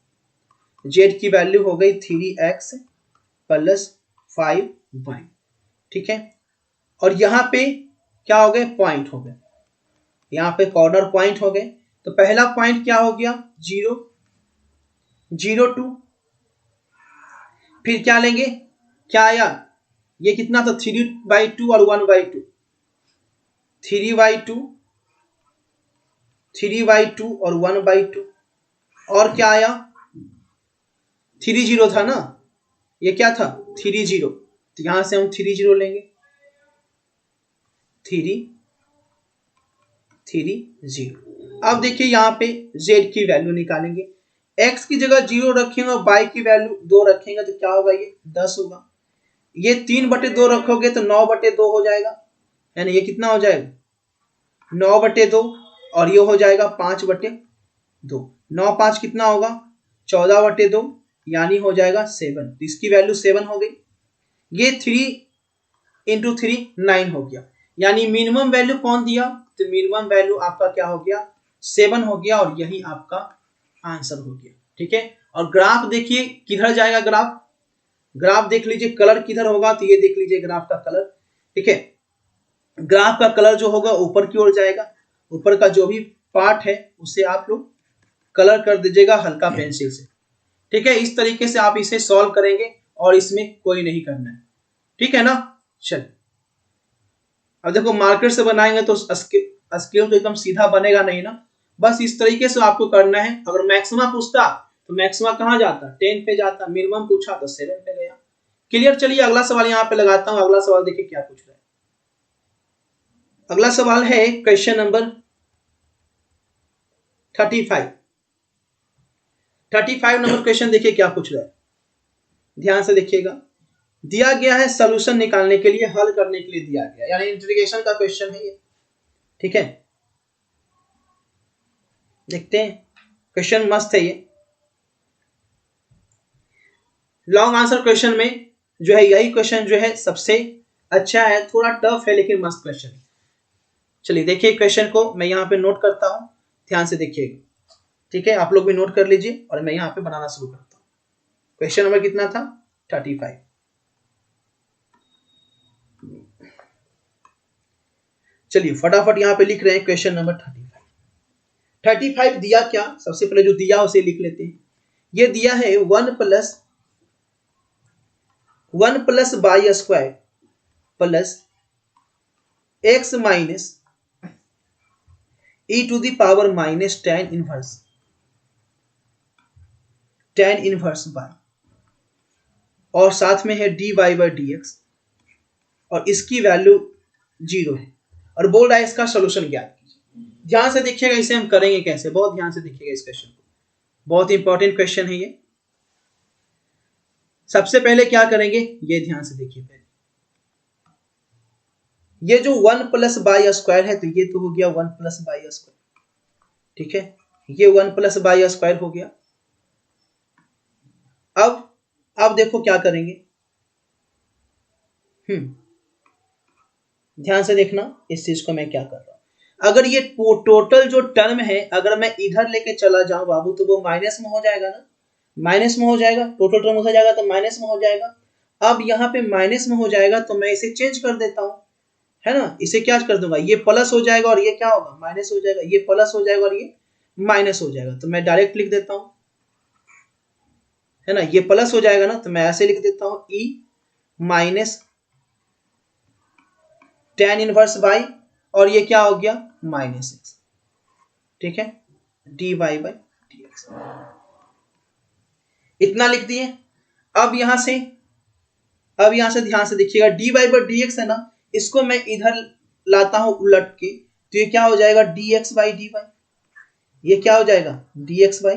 जेड की वैल्यू हो गई 3x प्लस 5y। ठीक है, और यहाँ पे क्या हो गए, पॉइंट हो गए, यहाँ पे कॉर्नर पॉइंट हो गए, तो पहला पॉइंट क्या हो गया 0 0 2, फिर क्या लेंगे, क्या आया, ये कितना था 3/2 और 1/2, 3/2 3/2 और 1/2, और क्या आया 3 0 था ना, ये क्या था 3 0, तो यहां से हम 3 0 लेंगे, 3 3 0। अब देखिए यहाँ पे z की वैल्यू निकालेंगे, x की जगह 0 रखेंगे और y की वैल्यू 2 रखेंगे तो क्या होगा, ये 10 होगा, ये 3/2 रखोगे तो 9/2 हो जाएगा, यानी ये कितना हो जाएगा 9/2, और ये हो जाएगा 5/2, 9 5 कितना होगा 14/2, यानी हो जाएगा 7, इसकी वैल्यू 7 हो गई। ये 3 इंटू 3 9 हो गया, यानी मिनिमम वैल्यू कौन दिया, तो मिनिमम वैल्यू आपका क्या हो गया 7 हो गया, और यही आपका आंसर हो गया। ठीक है, और ग्राफ देखिए किधर जाएगा, ग्राफ ग्राफ देख लीजिए कलर किधर होगा, तो ये देख लीजिए ग्राफ का कलर। ठीक है, ग्राफ का कलर जो होगा ऊपर की ओर जाएगा, ऊपर का जो भी पार्ट है उसे आप लोग कलर कर दीजिएगा हल्का पेंसिल से। ठीक है, इस तरीके से आप इसे सॉल्व करेंगे और इसमें कोई नहीं करना है। ठीक है ना, चल अब देखो मार्कर से बनाएंगे तो स्केल तो एकदम सीधा बनेगा नहीं ना, बस इस तरीके से आपको करना है। अगर मैक्सिमा पूछता तो मैक्सिमा कहाँ जाता 10 पे जाता, मिनिमम पूछा तो 7 पे गया। क्लियर, चलिए अगला सवाल यहाँ पे लगाता हूँ। अगला सवाल देखिए क्या पूछ रहा है। अगला सवाल है क्वेश्चन नंबर 35 नंबर क्वेश्चन देखिए क्या पूछ रहा है, ध्यान से देखिएगा। दिया गया है सॉल्यूशन निकालने के लिए, हल करने के लिए दिया गया, यानी इंटीग्रेशन का क्वेश्चन है ये। ठीक है, देखते हैं, क्वेश्चन मस्त है ये। लॉन्ग आंसर क्वेश्चन में जो है यही क्वेश्चन जो है सबसे अच्छा है, थोड़ा टफ है लेकिन मस्त क्वेश्चन है। चलिए देखिए क्वेश्चन को मैं यहाँ पे नोट करता हूं, ध्यान से देखिएगा। ठीक है, आप लोग भी नोट कर लीजिए और मैं यहाँ पे बनाना शुरू करता हूँ। क्वेश्चन नंबर कितना था 35। चलिए फटाफट यहाँ पे लिख रहे हैं क्वेश्चन नंबर 35 दिया क्या, सबसे पहले जो दिया उसे लिख लेते हैं। ये दिया है 1 plus y square plus x minus e to the power minus tan inverse y, और साथ में है dy/dx, और इसकी वैल्यू 0 है, और बोल रहा है इसका सॉल्यूशन ज्ञात कीजिए। ध्यान से देखिएगा इसे हम करेंगे कैसे, बहुत ध्यान से देखिएगा इस क्वेश्चन को, बहुत इंपॉर्टेंट क्वेश्चन है ये। सबसे पहले क्या करेंगे, ये ध्यान से देखिए पहले, ये जो 1 प्लस बाई स्क्वायर है तो ये तो हो गया 1 प्लस बाई स्क्वायर, ठीक है, ये 1 प्लस बाई स्क्वायर हो गया। अब देखो क्या करेंगे, ध्यान से देखना इस चीज को मैं क्या कर रहा हूं। अगर ये टोटल जो टर्म है अगर मैं इधर लेके चला जाऊं बाबू तो वो माइनस में हो जाएगा ना, माइनस में हो जाएगा, टोटल टर्म हो जाएगा तो माइनस में हो जाएगा। अब यहाँ पे माइनस में हो जाएगा तो मैं इसे चेंज कर देता हूं, है ना, इसे क्या कर दूंगा, ये प्लस हो जाएगा और ये क्या होगा, माइनस हो जाएगा, ये प्लस हो जाएगा और ये माइनस हो जाएगा। तो मैं डायरेक्ट लिख देता हूं, है ना, ये प्लस हो जाएगा ना तो मैं ऐसे लिख देता हूं E minus tan inverse by, और ये क्या हो गया माइनस एक्स, ठीक है, D Y by D X, इतना लिख दिए। अब यहां से ध्यान से देखिएगा D Y by D X है ना, इसको मैं इधर लाता हूं उलट के तो ये क्या हो जाएगा D X by D Y, ये क्या हो जाएगा D X by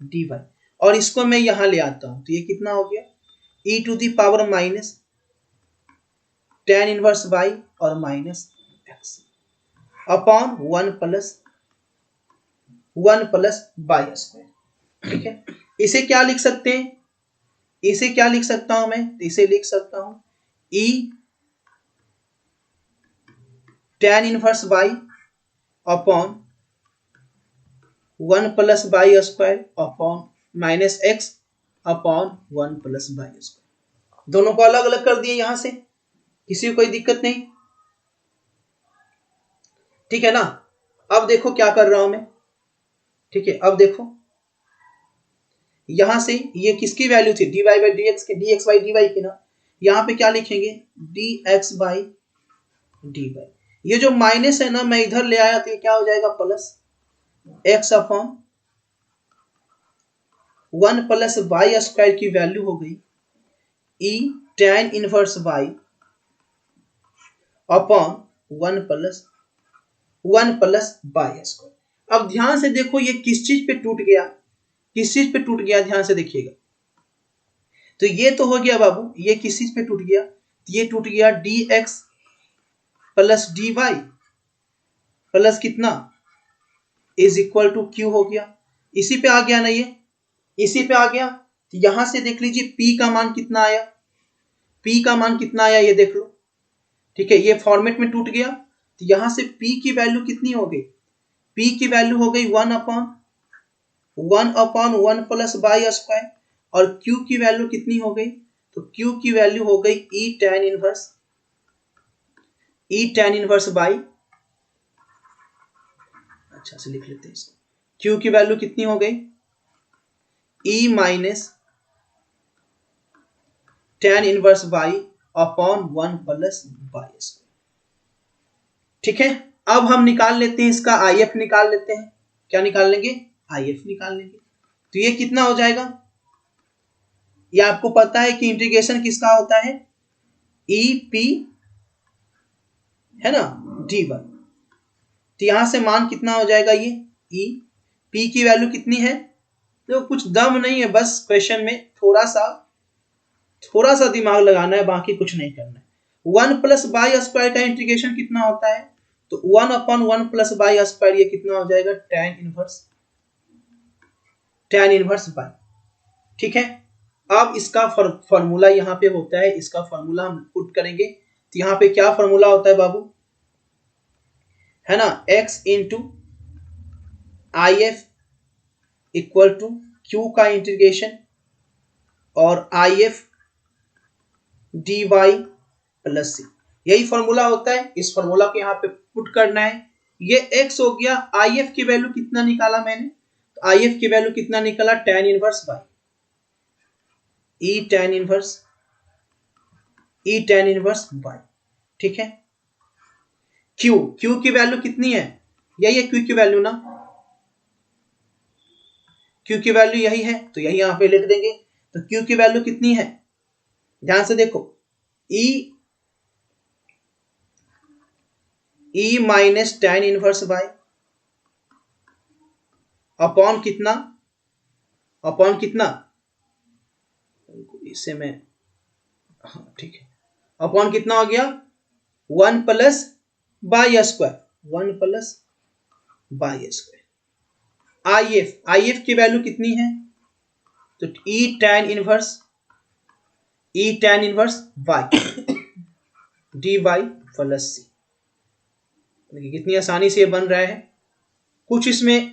D Y, और इसको मैं यहां ले आता हूं तो ये कितना हो गया e to the power minus tan inverse by और minus X upon 1 plus by square, ठीक है। इसे क्या लिख सकते हैं, इसे क्या लिख सकता हूं मैं, इसे लिख सकता हूं ई tan inverse by upon 1 plus by square upon minus X upon 1 plus by square, दोनों को अलग अलग कर दिए यहां से, किसी को कोई दिक्कत नहीं, ठीक है ना। अब देखो क्या कर रहा हूं मैं, ठीक है, अब देखो यहां से ये किसकी वैल्यू थी D Y by D X की, D X by D Y की ना, यहां पे क्या लिखेंगे D X by D Y, ये जो माइनस है ना मैं इधर ले आया तो ये क्या हो जाएगा plus x upon 1 plus by square की वैल्यू हो गई ई tan inverse by upon 1 plus by square. अब ध्यान से देखो ये किस चीज पे टूट गया, किस चीज पे टूट गया, ध्यान से देखिएगा। तो ये तो हो गया बाबू, ये किस चीज पे टूट गया, ये टूट गया D X plus D Y plus कितना इज इक्वल टू क्यू हो गया, इसी पे आ गया ना, ये इसी पे आ गया। तो यहां से देख लीजिए पी का मान कितना आया, पी का मान कितना आया ये देख लो, ठीक है, ये फॉर्मेट में टूट गया। तो यहां से पी की वैल्यू कितनी हो गई, पी की वैल्यू हो गई 1 अपॉन 1 प्लस बाई स्क्वायर, और Q की वैल्यू कितनी हो गई, तो Q की वैल्यू हो गई E tan इनवर्स बाई, अच्छा से लिख लेते हैं इसको, Q की वैल्यू कितनी हो गई E minus tan inverse by upon 1 plus by square, ठीक है। अब हम निकाल लेते हैं इसका IF निकाल लेते हैं, क्या निकाल लेंगे IF निकाल लेंगे। तो ये कितना हो जाएगा, ये आपको पता है कि इंटीग्रेशन किसका होता है EP है ना dy, तो यहां से मान कितना हो जाएगा ये E, P की वैल्यू कितनी है, तो कुछ दम नहीं है, बस क्वेश्चन में थोड़ा सा दिमाग लगाना है, बाकी कुछ नहीं करना है। 1 प्लस बाई स्क्वायर का इंटीग्रेशन कितना होता है, तो 1 अपॉन 1 प्लस बाई स्क्वायर, ये कितना हो जाएगा tan इनवर्स बाई, ठीक है। अब इसका फॉर्मूला यहाँ पे होता है, इसका फॉर्मूला हम पुट करेंगे, तो यहाँ पे क्या फॉर्मूला होता है बाबू, है ना, x into IF equal to Q का इंटीग्रेशन और IF dy प्लस सी, यही फॉर्मूला होता है। इस फॉर्मूला को यहाँ पे पुट करना है, ये x हो गया, IF की वैल्यू कितना निकाला मैंने, तो IF की वैल्यू कितना निकाला tan inverse by E tan inverse by, ठीक है। Q की वैल्यू कितनी है, यही है Q की वैल्यू ना, Q की वैल्यू यही है, तो यही यहां पे लिख देंगे। तो Q की वैल्यू कितनी है, ध्यान से देखो E minus tan inverse by upon कितना, अपॉन कितना, इसे मैं, हाँ ठीक है, अपॉन कितना हो गया 1 plus by square, 1 plus by square. I F की वैल्यू कितनी है, तो e tan inverse Y D Y plus C. देखिए कितनी आसानी से ये बन रहा है, कुछ इसमें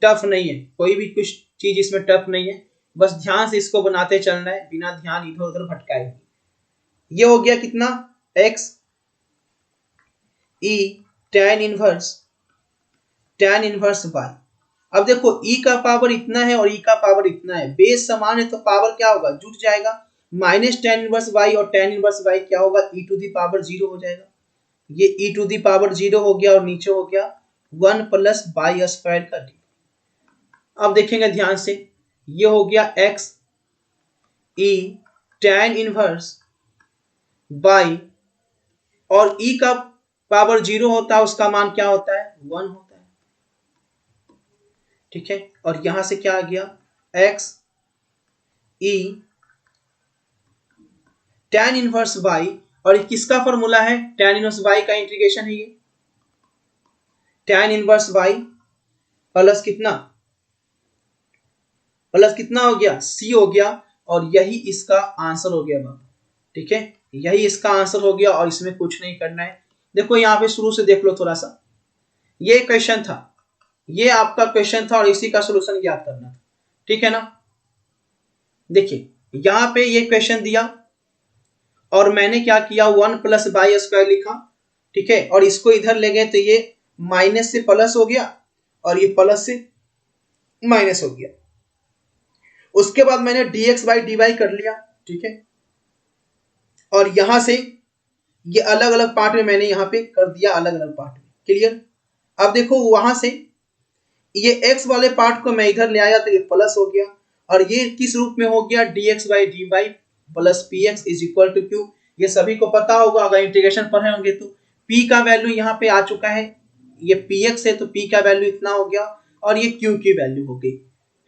टफ नहीं है, कोई भी कुछ चीज इसमें टफ नहीं है, बस ध्यान से इसको बनाते चलना है बिना ध्यान इधर उधर भटकाए। ये हो गया कितना x e tan inverse y। अब देखो e का पावर इतना है और e का पावर इतना है, बेस समान है तो पावर क्या होगा, जुट जाएगा, माइनस tan इनवर्स y और tan इनवर्स y क्या होगा, e टू दी पावर 0 हो जाएगा। ये e टू दी पावर 0 हो गया और नीचे हो गया 1 प्लस बाई स्क्वायर का डी। अब देखेंगे ध्यान से, ये हो गया x e tan inverse y और e का पावर 0 होता है, उसका मान क्या होता है 1 होता है, ठीक है। और यहां से क्या आ गया x e tan inverse y, और किसका फॉर्मूला है, tan इनवर्स y का इंटीग्रेशन है ये, tan इनवर्स y प्लस कितना, प्लस कितना हो गया c हो गया, और यही इसका आंसर हो गया, ठीक है, यही इसका आंसर हो गया और इसमें कुछ नहीं करना है। देखो यहाँ पे शुरू से देख लो थोड़ा सा, ये क्वेश्चन था, ये आपका क्वेश्चन था और इसी का सॉल्यूशन याद करना था, ठीक है ना। देखिए यहाँ पे ये क्वेश्चन दिया और मैंने क्या किया 1 प्लस बाई स्क्वायर लिखा, ठीक है, और इसको इधर ले गए तो ये माइनस से प्लस हो गया और ये प्लस से माइनस हो गया। उसके बाद मैंने dx बाई dy कर लिया, ठीक है, और यहां से ये अलग अलग पार्ट में मैंने यहां पे कर दिया, अलग अलग पार्ट में, क्लियर। अब देखो वहां से ये x वाले पार्ट को मैं इधर ले आया तो ये प्लस हो गया, और ये किस रूप में हो गया dx by dy plus px is equal to q। ये सभी को पता होगा, अगर इंटीग्रेशन पढ़े होंगे तो p का वैल्यू यहाँ पे आ चुका है, ये px है तो p का वैल्यू इतना हो गया और ये q की वैल्यू हो गई,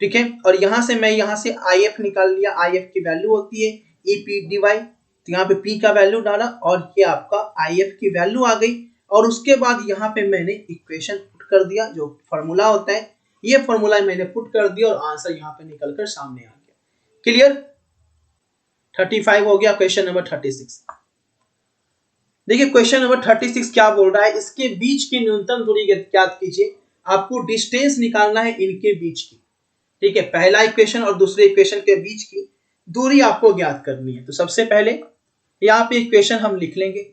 ठीक है। और यहां से मैं यहां से if निकाल लिया, if की वैल्यू होती है e p dy, तो यहाँ पे p का वैल्यू डाला और ये आपका if की वैल्यू आ गई। और उसके बाद यहाँ पे मैंने इक्वेशन पुट कर दिया, जो फॉर्मूला होता है ये फॉर्मूला मैंने पुट कर दिया और आंसर यहाँ पे निकलकर सामने आ गया, क्लियर। 35 हो गया, क्वेश्चन नंबर 36। देखिए क्वेश्चन नंबर 36 क्या बोल रहा है, इसके बीच की न्यूनतम दूरी ज्ञात कीजिए। आपको डिस्टेंस निकालना है इनके बीच की, ठीक है, पहला इक्वेशन और दूसरे इक्वेशन के बीच की दूरी आपको ज्ञात करनी है। तो सबसे पहले यहाँ पे इक्वेशन हम लिख लेंगे,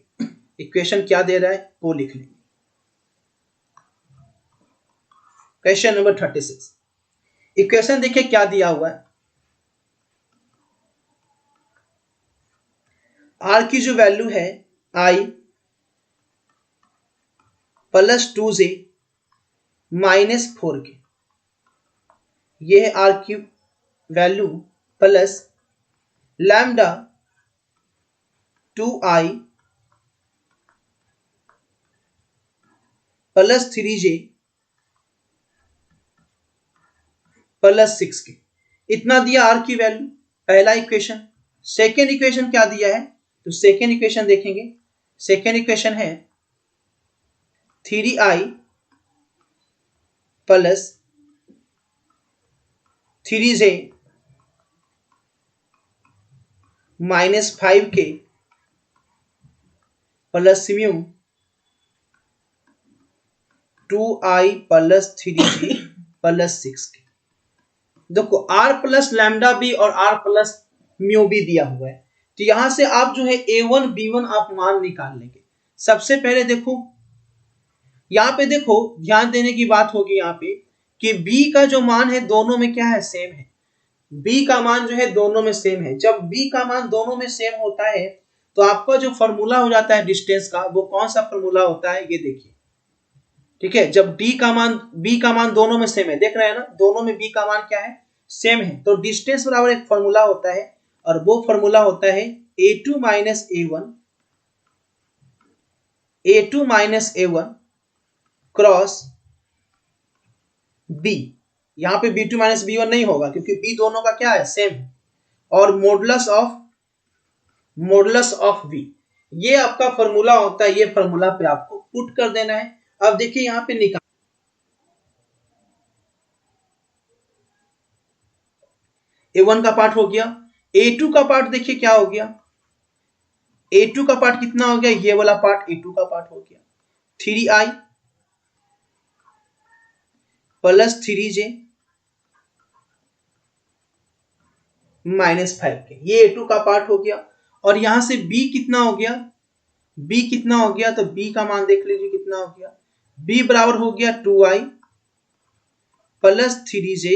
इक्वेशन क्या दे रहा है वो लिख लेंगे। क्वेश्चन नंबर 36 इक्वेशन देखिए क्या दिया हुआ है, आर की जो वैल्यू है i plus 2j minus 4k, ये है आर की value, plus lambda 2i plus 3j plus 6k, इतना दिया आर की वैल्यू, पहला इक्वेशन। सेकेंड इक्वेशन क्या दिया है, तो सेकेंड इक्वेशन देखेंगे, सेकेंड इक्वेशन है 3i plus 3j minus 5k plus mu 2i plus 3j plus 6k। देखो r प्लस लैम्डा भी और r प्लस म्यू भी दिया हुआ है, तो यहां से आप जो है a1 b1 आप मान निकाल लेंगे। सबसे पहले देखो यहाँ पे, देखो ध्यान देने की बात होगी यहाँ पे कि b का जो मान है दोनों में क्या है, सेम है, b का मान जो है दोनों में सेम है। जब b का मान दोनों में सेम होता है तो आपका जो फॉर्मूला हो जाता है डिस्टेंस का, वो कौन सा फॉर्मूला होता है ये देखिए, ठीक है। जब b का मान दोनों में सेम है, देख रहे हैं ना, दोनों में b का मान क्या है, सेम है, तो डिस्टेंस बराबर एक फॉर्मूला होता है और वो फॉर्मूला होता है a2 minus a1 cross b, यहाँ पे b2 माइनस b1 नहीं होगा क्योंकि b दोनों का क्या है, सेम है। और मॉडुलस ऑफ v, ये आपका फॉर्मूला होता है, ये फॉर्मूला पे आपको पुट कर देना है। अब देखिए यहाँ पे निकाल, a1 का पार्ट हो गया, a2 का पार्ट देखिए क्या हो गया, a2 का पार्ट कितना हो गया, ये वाला पार्ट a2 का पार्ट हो गया 3i plus 3j minus 5k, ये a2 का पार्ट हो गया। और यहां से b कितना हो गया, b कितना हो गया, तो b का मान देख लीजिए कितना हो गया, b बराबर हो गया 2i प्लस 3j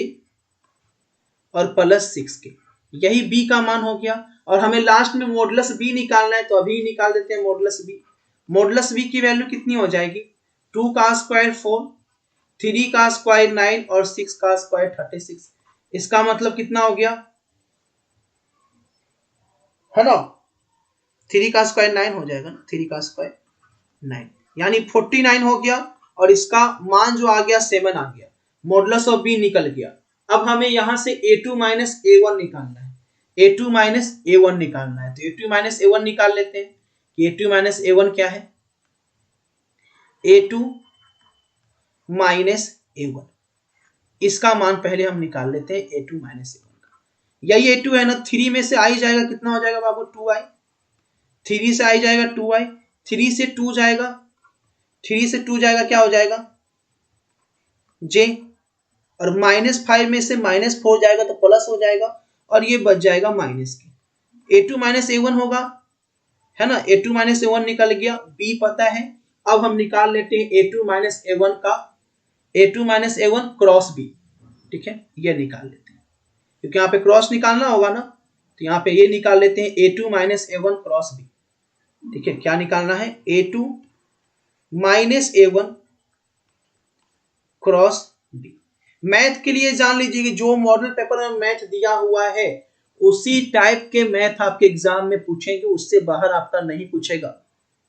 और प्लस 6k, यही b का मान हो गया। और हमें लास्ट में मॉडुलस b निकालना है, तो अभी निकाल देते हैं मॉडुलस b। मॉडुलस b की वैल्यू कितनी हो जाएगी, 2 का स्क्वायर 4, 3 का स्क्वायर 9 और 6 का स्क्वायर 36। इसका मतलब कितना हो गया, है ना, 3 का स्क्वायर 9 हो जाएगा ना, 3 का स्क्वायर 9 यानी 49 हो गया। और इसका मान जो आ गया 7 आ गया, मॉडुलस ऑफ b निकल गया। अब हमें यहां से a2 माइनस a1 निकालना है, a2 माइनस a1 निकालना है, तो a2 माइनस a1 निकाल लेते हैं कि a2 माइनस a1 क्या है, a2 माइनस a1, इसका मान पहले हम निकाल लेते हैं a2 माइनस a1 का। यही a2 है ना, 3 में से आई जाएगा, कितना हो जाएगा बाबू 2i, 3 से आई जाएगा 2i, 3 से 2 जाएगा, 3 से 2 जाएगा क्या हो जाएगा j, और -5 में से -4 जाएगा तो प्लस हो जाएगा, और ये बच जाएगा माइनस के। a2 माइनस a1 होगा, है ना, a2 माइनस a1 निकल गया, b पता है। अब हम निकाल लेते हैं a2 माइनस a1 का, a2 minus a1 cross b, ठीक है, ये निकाल लेते हैं क्योंकि यहाँ पे क्रॉस निकालना होगा ना, तो यहाँ पे ये निकाल लेते हैं a2 minus a1 cross b, ठीक है। क्या निकालना है, a2 minus a1 cross b। Math के लिए जान लीजिए कि जो मॉडल पेपर में मैथ दिया हुआ है उसी टाइप के मैथ आपके एग्जाम में पूछेंगे, उससे बाहर आपका नहीं पूछेगा,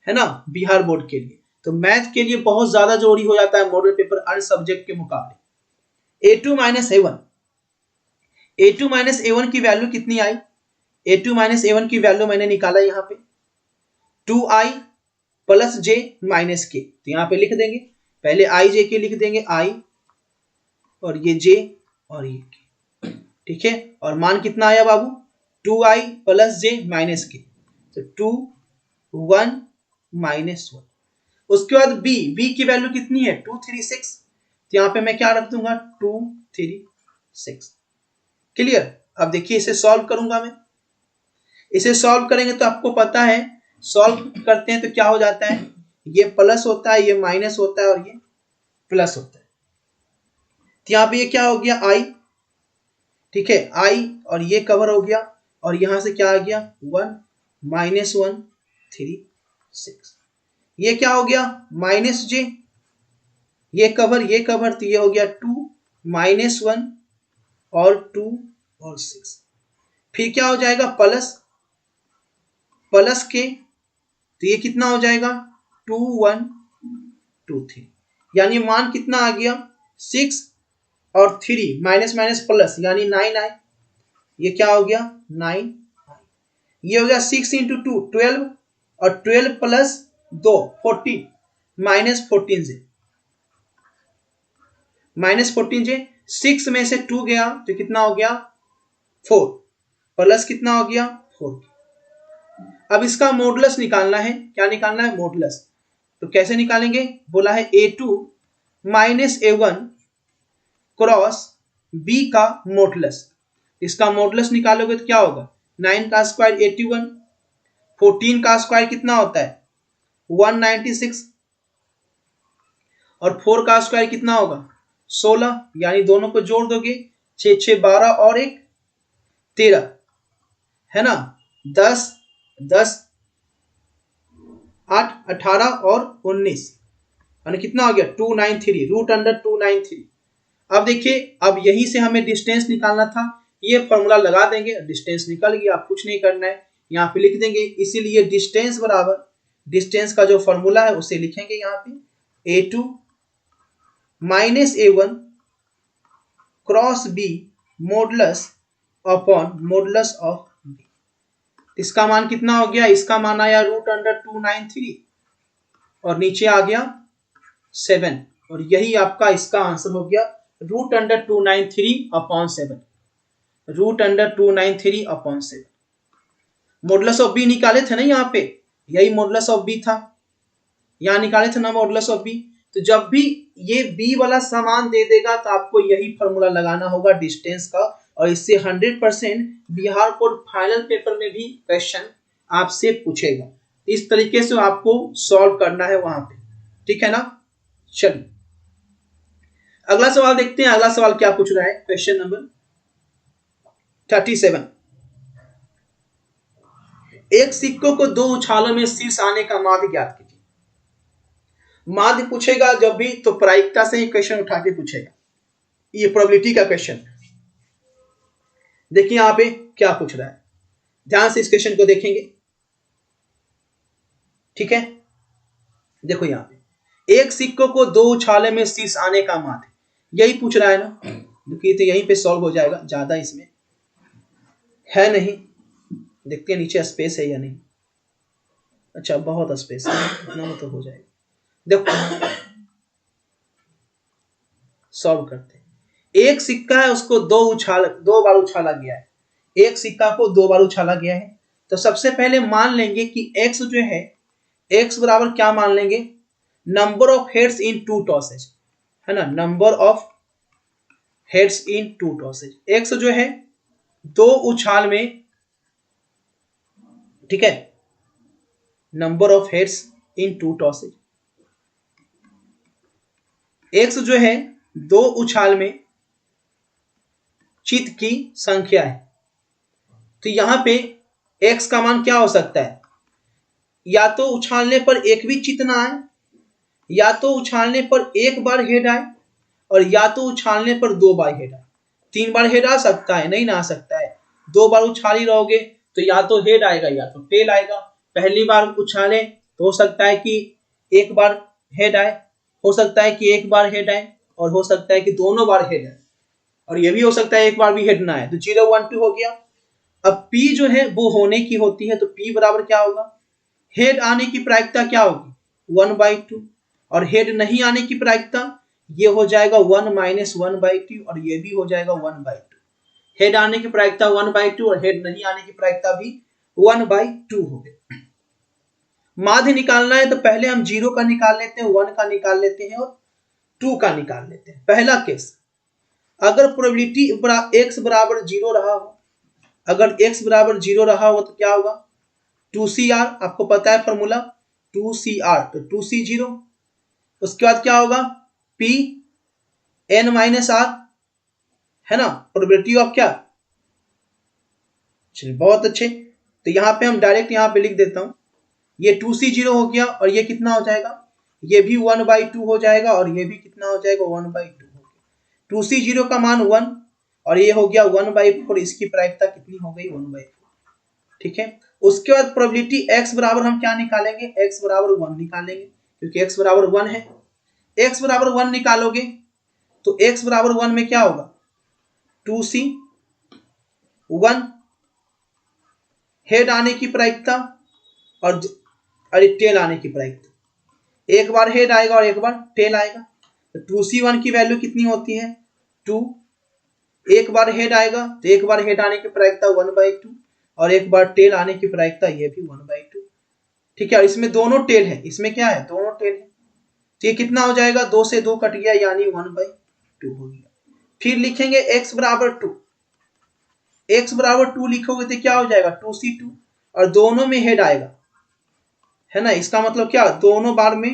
है ना, बिहार बोर्ड के लिए। तो मैथ के लिए बहुत ज्यादा जरूरी हो जाता है मॉडल पेपर अन्य सब्जेक्ट के मुकाबले। a2 minus a1, a2 minus a1 की वैल्यू कितनी आई, a2 माइनस a1 की वैल्यू मैंने निकाला यहाँ पे 2i plus j minus k, तो यहाँ पे लिख देंगे, पहले i j के लिख देंगे, i और ये j और ये k, ठीक है। और मान कितना आया बाबू 2i plus j minus k, तो 2 1 माइनस 1। उसके बाद b की वैल्यू कितनी है 2 3 6, तो यहाँ पे मैं क्या रख दूंगा 2 3 6, क्लियर। अब देखिए इसे सॉल्व करूंगा मैं, इसे सॉल्व करेंगे तो आपको पता है सॉल्व करते हैं तो क्या हो जाता है, ये प्लस होता है, ये माइनस होता है और ये प्लस होता है। तो यहाँ पे ये क्या हो गया i, ठीक है, i और ये कवर हो गया, और यहां से क्या आ गया 1 माइनस 1 3 6, ये क्या हो गया माइनस j, ये कवर, तो ये हो गया 2 माइनस 1 और 2 और 6, फिर क्या हो जाएगा प्लस के, तो ये कितना हो जाएगा 2 1 2 3, यानी मान कितना आ गया 6 और 3 माइनस माइनस प्लस यानी 9 आए, ये क्या हो गया 9, ये हो गया 6 इंटू 2 12 और 12 plus 2 14 minus 14j, minus 14j, 6 में से 2 गया तो कितना हो गया 4, प्लस कितना हो गया 4। अब इसका मॉडुलस निकालना है, क्या निकालना है मॉडुलस, तो कैसे निकालेंगे, बोला है a2 minus a1 cross b का मॉडुलस। इसका मॉडुलस निकालोगे तो क्या होगा 9 का स्क्वायर 81, 14 का स्क्वायर कितना होता है 196, और 4 का स्क्वायर कितना होगा 16, यानी दोनों को जोड़ दोगे 6 6 12 और 1 13, है ना, 10 10 8 18 और 19, यानी कितना हो गया 293 रूट अंडर 293। अब देखिए, अब यहीं से हमें डिस्टेंस निकालना था, ये फॉर्मूला लगा देंगे, डिस्टेंस निकल गया, आप कुछ नहीं करना है, यहाँ पे लिख देंगे। इसीलिए डिस्टेंस बराबर डिस्टेंस का जो फॉर्मूला है उसे लिखेंगे यहाँ पे a2 minus a1 cross B modulus upon modulus of B. इसका मान कितना हो गया, इसका मान आया √293 और नीचे आ गया 7 और यही आपका इसका आंसर हो गया √293 upon 7, √293 upon 7। Modulus of B निकाले थे ना यहाँ पे, यही मॉडुलस ऑफ बी था, यहाँ निकाले थे ना मॉडुलस ऑफ बी। तो जब भी ये बी वाला सामान दे देगा तो आपको यही फॉर्मूला लगाना होगा डिस्टेंस का, और इससे 100% बिहार बोर्ड फाइनल पेपर में भी क्वेश्चन आपसे पूछेगा। इस तरीके से आपको सॉल्व करना है वहां पे, ठीक है ना। चलिए अगला सवाल देखते हैं। अगला सवाल क्या पूछ रहा है, क्वेश्चन नंबर 37। एक सिक्कों को 2 उछालों में शीर्ष आने का माध्य ज्ञात कीजिए। माध्य पूछेगा जब भी तो प्रायिकता से ही क्वेश्चन उठा के पूछेगा, ये प्रोबेबिलिटी का क्वेश्चन। देखिए यहां पे क्या पूछ रहा है, ध्यान से इस क्वेश्चन को देखेंगे, ठीक है। देखो यहां पे एक सिक्कों को 2 उछाले में शीर्ष आने का माध्य, यही पूछ रहा है ना। देखिए तो यहीं पे सॉल्व हो जाएगा, ज्यादा इसमें है नहीं। देखते हैं नीचे स्पेस है या नहीं। अच्छा बहुत स्पेस है, इतना में तो हो जाएगा। देखो सॉल्व करते हैं। एक सिक्का है, उसको 2 बार उछाला गया है। एक सिक्का को 2 बार उछाला गया है, तो सबसे पहले मान लेंगे कि x जो है, x बराबर क्या मान लेंगे, number of heads in 2 tosses, है ना, number of heads in 2 tosses. x जो है 2 उछाल में, ठीक है, number of heads in 2 tosses. x जो है 2 उछाल में चित की संख्या है। तो यहां पे x का मान क्या हो सकता है, या तो उछालने पर एक भी चित ना आए, या तो उछालने पर एक बार हेड आए, और या तो उछालने पर 2 बार हेड आए। 3 बार हेड आ सकता है, नहीं ना आ सकता है। 2 बार उछाल ही रहोगे तो या तो हेड आएगा या तो टेल आएगा। पहली बार उछाले तो हो सकता है कि एक बार हेड आए, हो सकता है कि एक बार हेड आए, और हो सकता है कि दोनों बार हेड आए, और ये भी हो सकता है एक बार भी हेड ना आए। तो 0 1 2 हो गया। अब P जो है वो होने की होती है, तो P बराबर क्या होगा, हेड आने की प्रायिकता क्या होगी 1/2, और हेड नहीं आने की प्रायिकता ये हो जाएगा 1 - 1/2, और ये भी हो जाएगा 1/2। हेड आने की प्रायिकता 1/2 और हेड नहीं आने की प्रायिकता भी 1/2 हो गई। माध्य निकालना है तो पहले हम 0 का निकाल लेते हैं, 1 का निकाल लेते हैं और 2 का निकाल लेते हैं। पहला केस, अगर प्रोबेबिलिटी x बराबर 0 रहा हो, अगर x बराबर 0 रहा हो तो क्या होगा, 2CR, आपको पता है फॉर्मूला 2CR, तो 2C0। उसके बाद क्या होगा, P n - R, है ना, प्रोबेबिलिटी ऑफ क्या। चलिए बहुत अच्छे। तो यहाँ पे हम डायरेक्ट यहाँ पे लिख देता हूं, ये 2C0 हो गया, और ये कितना हो जाएगा, ये भी 1/2 हो जाएगा, और ये भी कितना हो जाएगा 1/2 हो गया। 2C0 का मान 1, और ये हो गया 1/4, इसकी प्रायिकता कितनी हो गई 1/4, ठीक है। उसके बाद प्रोबेबिलिटी x बराबर हम क्या निकालेंगे, x बराबर 1 निकालेंगे, क्योंकि x बराबर 1 है। x बराबर 1 निकालोगे तो x बराबर 1 में क्या होगा, 2C1 हेड आने की प्रायिकता और टेल आने की प्रायिकता। एक बार हेड आएगा और एक बार टेल आएगा। तो 2C1 की वैल्यू कितनी होती है 2, एक बार हेड आएगा तो एक बार हेड आने की प्रायिकता 1/2, और एक बार टेल आने की प्रायिकता ये भी 1/2, ठीक है। और इसमें दोनों टेल है, इसमें क्या है, दोनों टेल है। तो ये कितना हो जाएगा, 2 से 2 कट गया, यानी 1/2 हो गया। फिर लिखेंगे x बराबर 2, x बराबर 2 लिखोगे तो क्या हो जाएगा 2C2, और दोनों में हेड आएगा, है ना, इसका मतलब क्या, दोनों बार में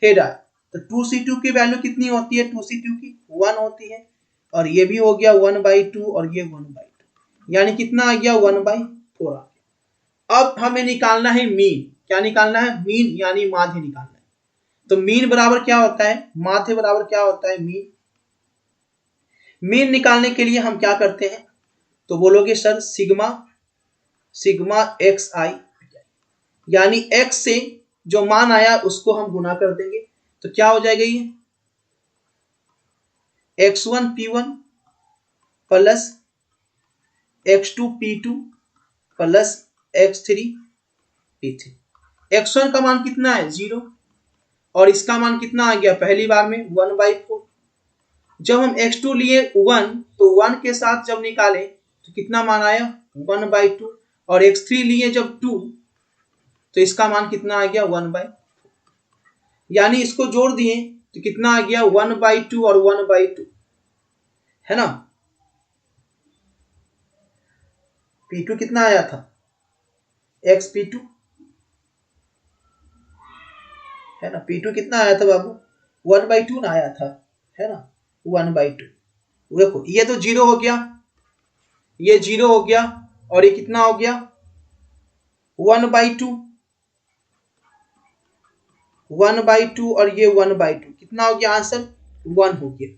हेड आए। तो 2C2 की वैल्यू कितनी होती है, 2C2 की 1 होती है, और ये भी हो गया 1/2, और ये 1/2, यानी कितना आ गया 1/4 आ गया। अब हमें निकालना है मीन। क्या निकालना है, मीन, यानी माध्य निकालना है। तो मीन बराबर क्या होता है, माध्य बराबर क्या होता है, मीन। मीन निकालने के लिए हम क्या करते हैं, तो बोलोगे सर सिग्मा xi, यानी x से जो मान आया उसको हम गुना कर देंगे, तो क्या हो जाएगा ये x1 p1 plus x2 p2 plus x3 p3। x1 का मान कितना है 0 और इसका मान कितना आ गया पहली बार में 1/4। जब हम x2 लिए 1 तो 1 के साथ जब निकाले तो कितना मान आया 1/2 और x3 लिए जब 2 तो इसका मान कितना आ गया 1/4। यानी इसको जोड़ दिए तो कितना आ गया 1/2 और 1/2 है ना। p2 कितना आया था x p2 है ना। p2 कितना आया था बाबू 1/2 ना आया था है ना 1/2। देखो ये तो 0 हो गया, ये 0 हो गया और ये कितना हो गया 1/2 1/2 और ये 1/2 कितना हो गया आंसर 1 हो गया।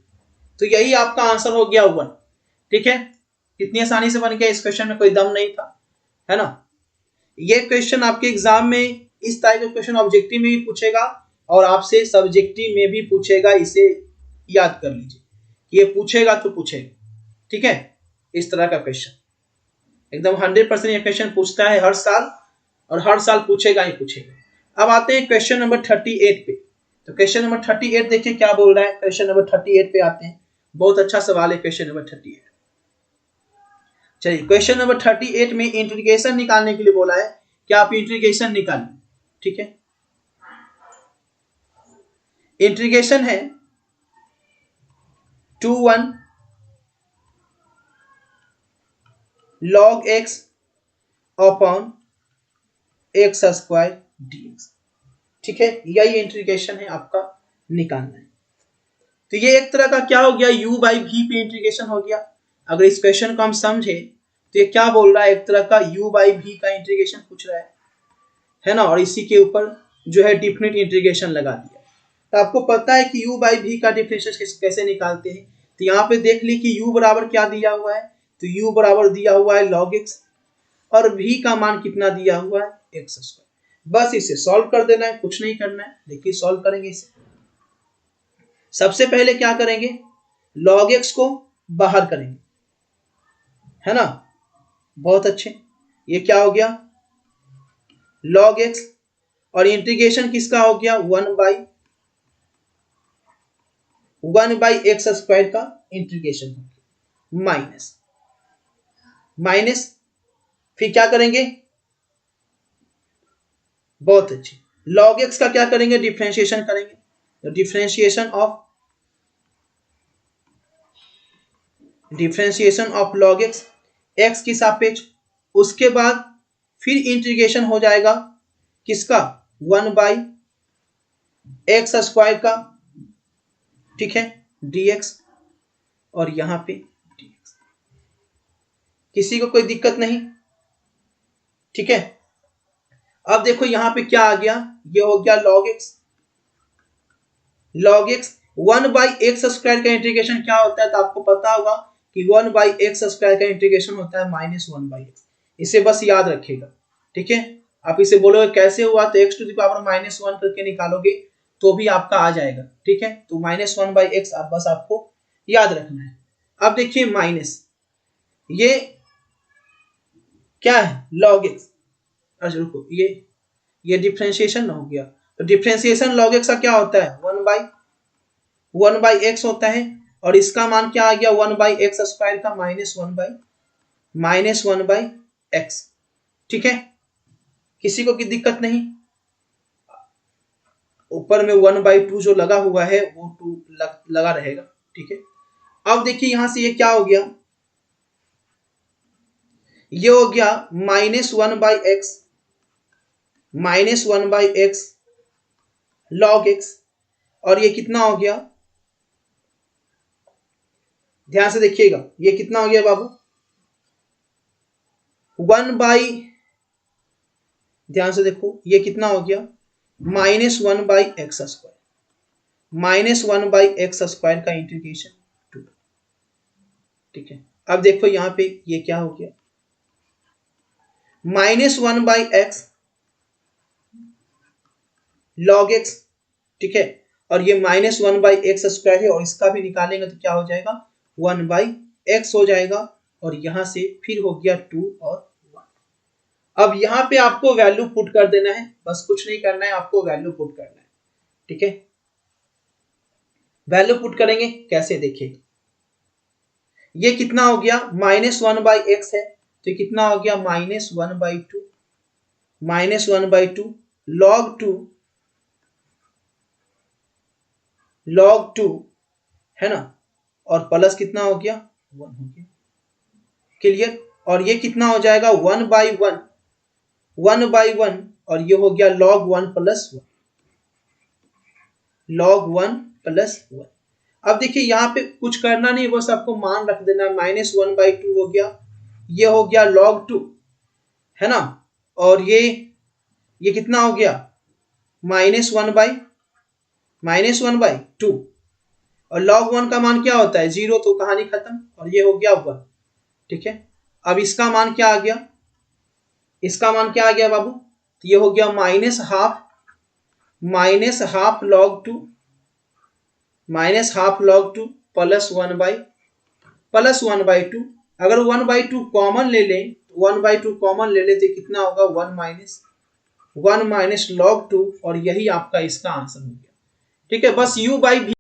तो यही आपका आंसर हो गया 1। ठीक है, कितनी आसानी से बन गया, इस क्वेश्चन में कोई दम नहीं था है ना। ये क्वेश्चन आपके एग्जाम में इस टाइप का क्वेश्चन ऑब्जेक्टिव में भी पूछेगा और आपसे सब्जेक्टिव में भी पूछेगा, इसे याद कर लीजिए, ये पूछेगा तो पूछेगा। ठीक है, इस तरह का क्वेश्चन एकदम 100% ये क्वेश्चन पूछता है हर साल और हर साल पूछेगा ही पूछेगा। अब आते हैं क्वेश्चन नंबर 38 पे। तो क्वेश्चन नंबर 38 देखिए क्या बोल रहा है। क्वेश्चन नंबर 38 पे आते हैं, बहुत अच्छा सवाल है क्वेश्चन नंबर 38। चलिए क्वेश्चन नंबर 38 में इंटीग्रेशन निकालने के लिए बोला है कि आप इंटीग्रेशन निकालें। ठीक है, इंटीग्रेशन है 2(1) log x upon x square dx। ठीक है, यही इंटीग्रेशन है आपका निकालना है। तो ये एक तरह का क्या हो गया u/v पे इंटीग्रेशन हो गया। अगर इस क्वेश्चन को हम समझे तो ये क्या बोल रहा है, एक तरह का u/v का इंटीग्रेशन पूछ रहा है ना, और इसी के ऊपर जो है डिफिनिट इंटीग्रेशन लगा दिया। तो आपको पता है कि u/v का डिफरेंशियल कैसे निकालते हैं। तो यहाँ पे देख ली कि u बराबर क्या दिया हुआ है, तो u बराबर दिया हुआ है log x और v का मान कितना दिया हुआ है x स्क्वायर। बस इसे सॉल्व कर देना है, कुछ नहीं करना है। देखिए सॉल्व करेंगे इसे। सबसे पहले क्या करेंगे, log x को बाहर करेंगे है ना, बहुत अच्छे। ये क्या हो गया log x और इंटीग्रेशन किसका हो गया 1/x स्क्वायर का इंटीग्रेशन हो गया माइनस माइनस, फिर क्या करेंगे बहुत अच्छे log x का क्या करेंगे डिफरेंशिएशन करेंगे। तो differentiation of log x x की सापेक्ष, उसके बाद फिर इंटीग्रेशन हो जाएगा किसका 1/x स्क्वायर का। ठीक है, dx और यहां पे dx। किसी को कोई दिक्कत नहीं। ठीक है, अब देखो यहां पे क्या आ गया, ये हो गया log x 1/x स्क्वायर का इंटीग्रेशन क्या होता है, तो आपको पता होगा कि 1/x स्क्वायर का इंटीग्रेशन होता है -1/x। इसे बस याद रखिएगा। ठीक है, आप इसे बोलोगे कैसे हुआ, तो x⁻⁻1 करके निकालोगे तो भी आपका आ जाएगा। ठीक है, तो -1/x आप बस आपको याद रखना है। अब देखिए माइनस, ये क्या है log x। अच्छा रुको, ये डिफरेंशिएशन हो गया। तो डिफरेंशिएशन log x का क्या होता है 1/x होता है और इसका मान क्या आ गया 1/x स्क्वायर का -1/x। ठीक है, किसी को की दिक्कत नहीं। ऊपर में 1/2 जो लगा हुआ है वो 2 लगा रहेगा। ठीक है, अब देखिए यहां से ये क्या हो गया, ये हो गया -1/x log x और ये कितना हो गया, ध्यान से देखिएगा ये कितना हो गया बाबू ध्यान से देखो ये कितना हो गया -1/x स्क्वायर का इंटीग्रेशन 2। ठीक है, अब देखो यहां पे ये क्या हो गया -1/x log x। ठीक है, और ये -1/x स्क्वायर है और इसका भी निकालेंगे तो क्या हो जाएगा 1/x x हो जाएगा और यहां से फिर हो गया 2 और 1। अब यहां पे आपको वैल्यू पुट कर देना है, बस कुछ नहीं करना है, आपको वैल्यू पुट करना है। ठीक है, वैल्यू पुट करेंगे कैसे देखिए, ये कितना हो गया -1/x है, तो कितना हो गया -1/2 -1/2 log 2 है ना, और प्लस कितना हो गया 1 हो गया। क्लियर, और ये कितना हो जाएगा 1/1 और ये हो गया log 1 + 1 log 1 + 1। अब देखिए यहाँ पे कुछ करना नहीं, बस आपको मान रख देना, -1/2 हो गया, ये हो गया log 2 है ना, और ये कितना हो गया -1/2 और log 1 का मान क्या होता है 0, तो कहानी खत्म, और ये हो गया 1। ठीक है, अब इसका मान क्या आ गया, इसका मान क्या आ गया बाबू, तो ये हो गया -½ log 2 + 1/2। अगर 1/2 कॉमन ले लें, 1/2 कॉमन ले लेते कितना होगा 1 - log 2, और यही आपका इसका आंसर हो गया। ठीक है, बस u/v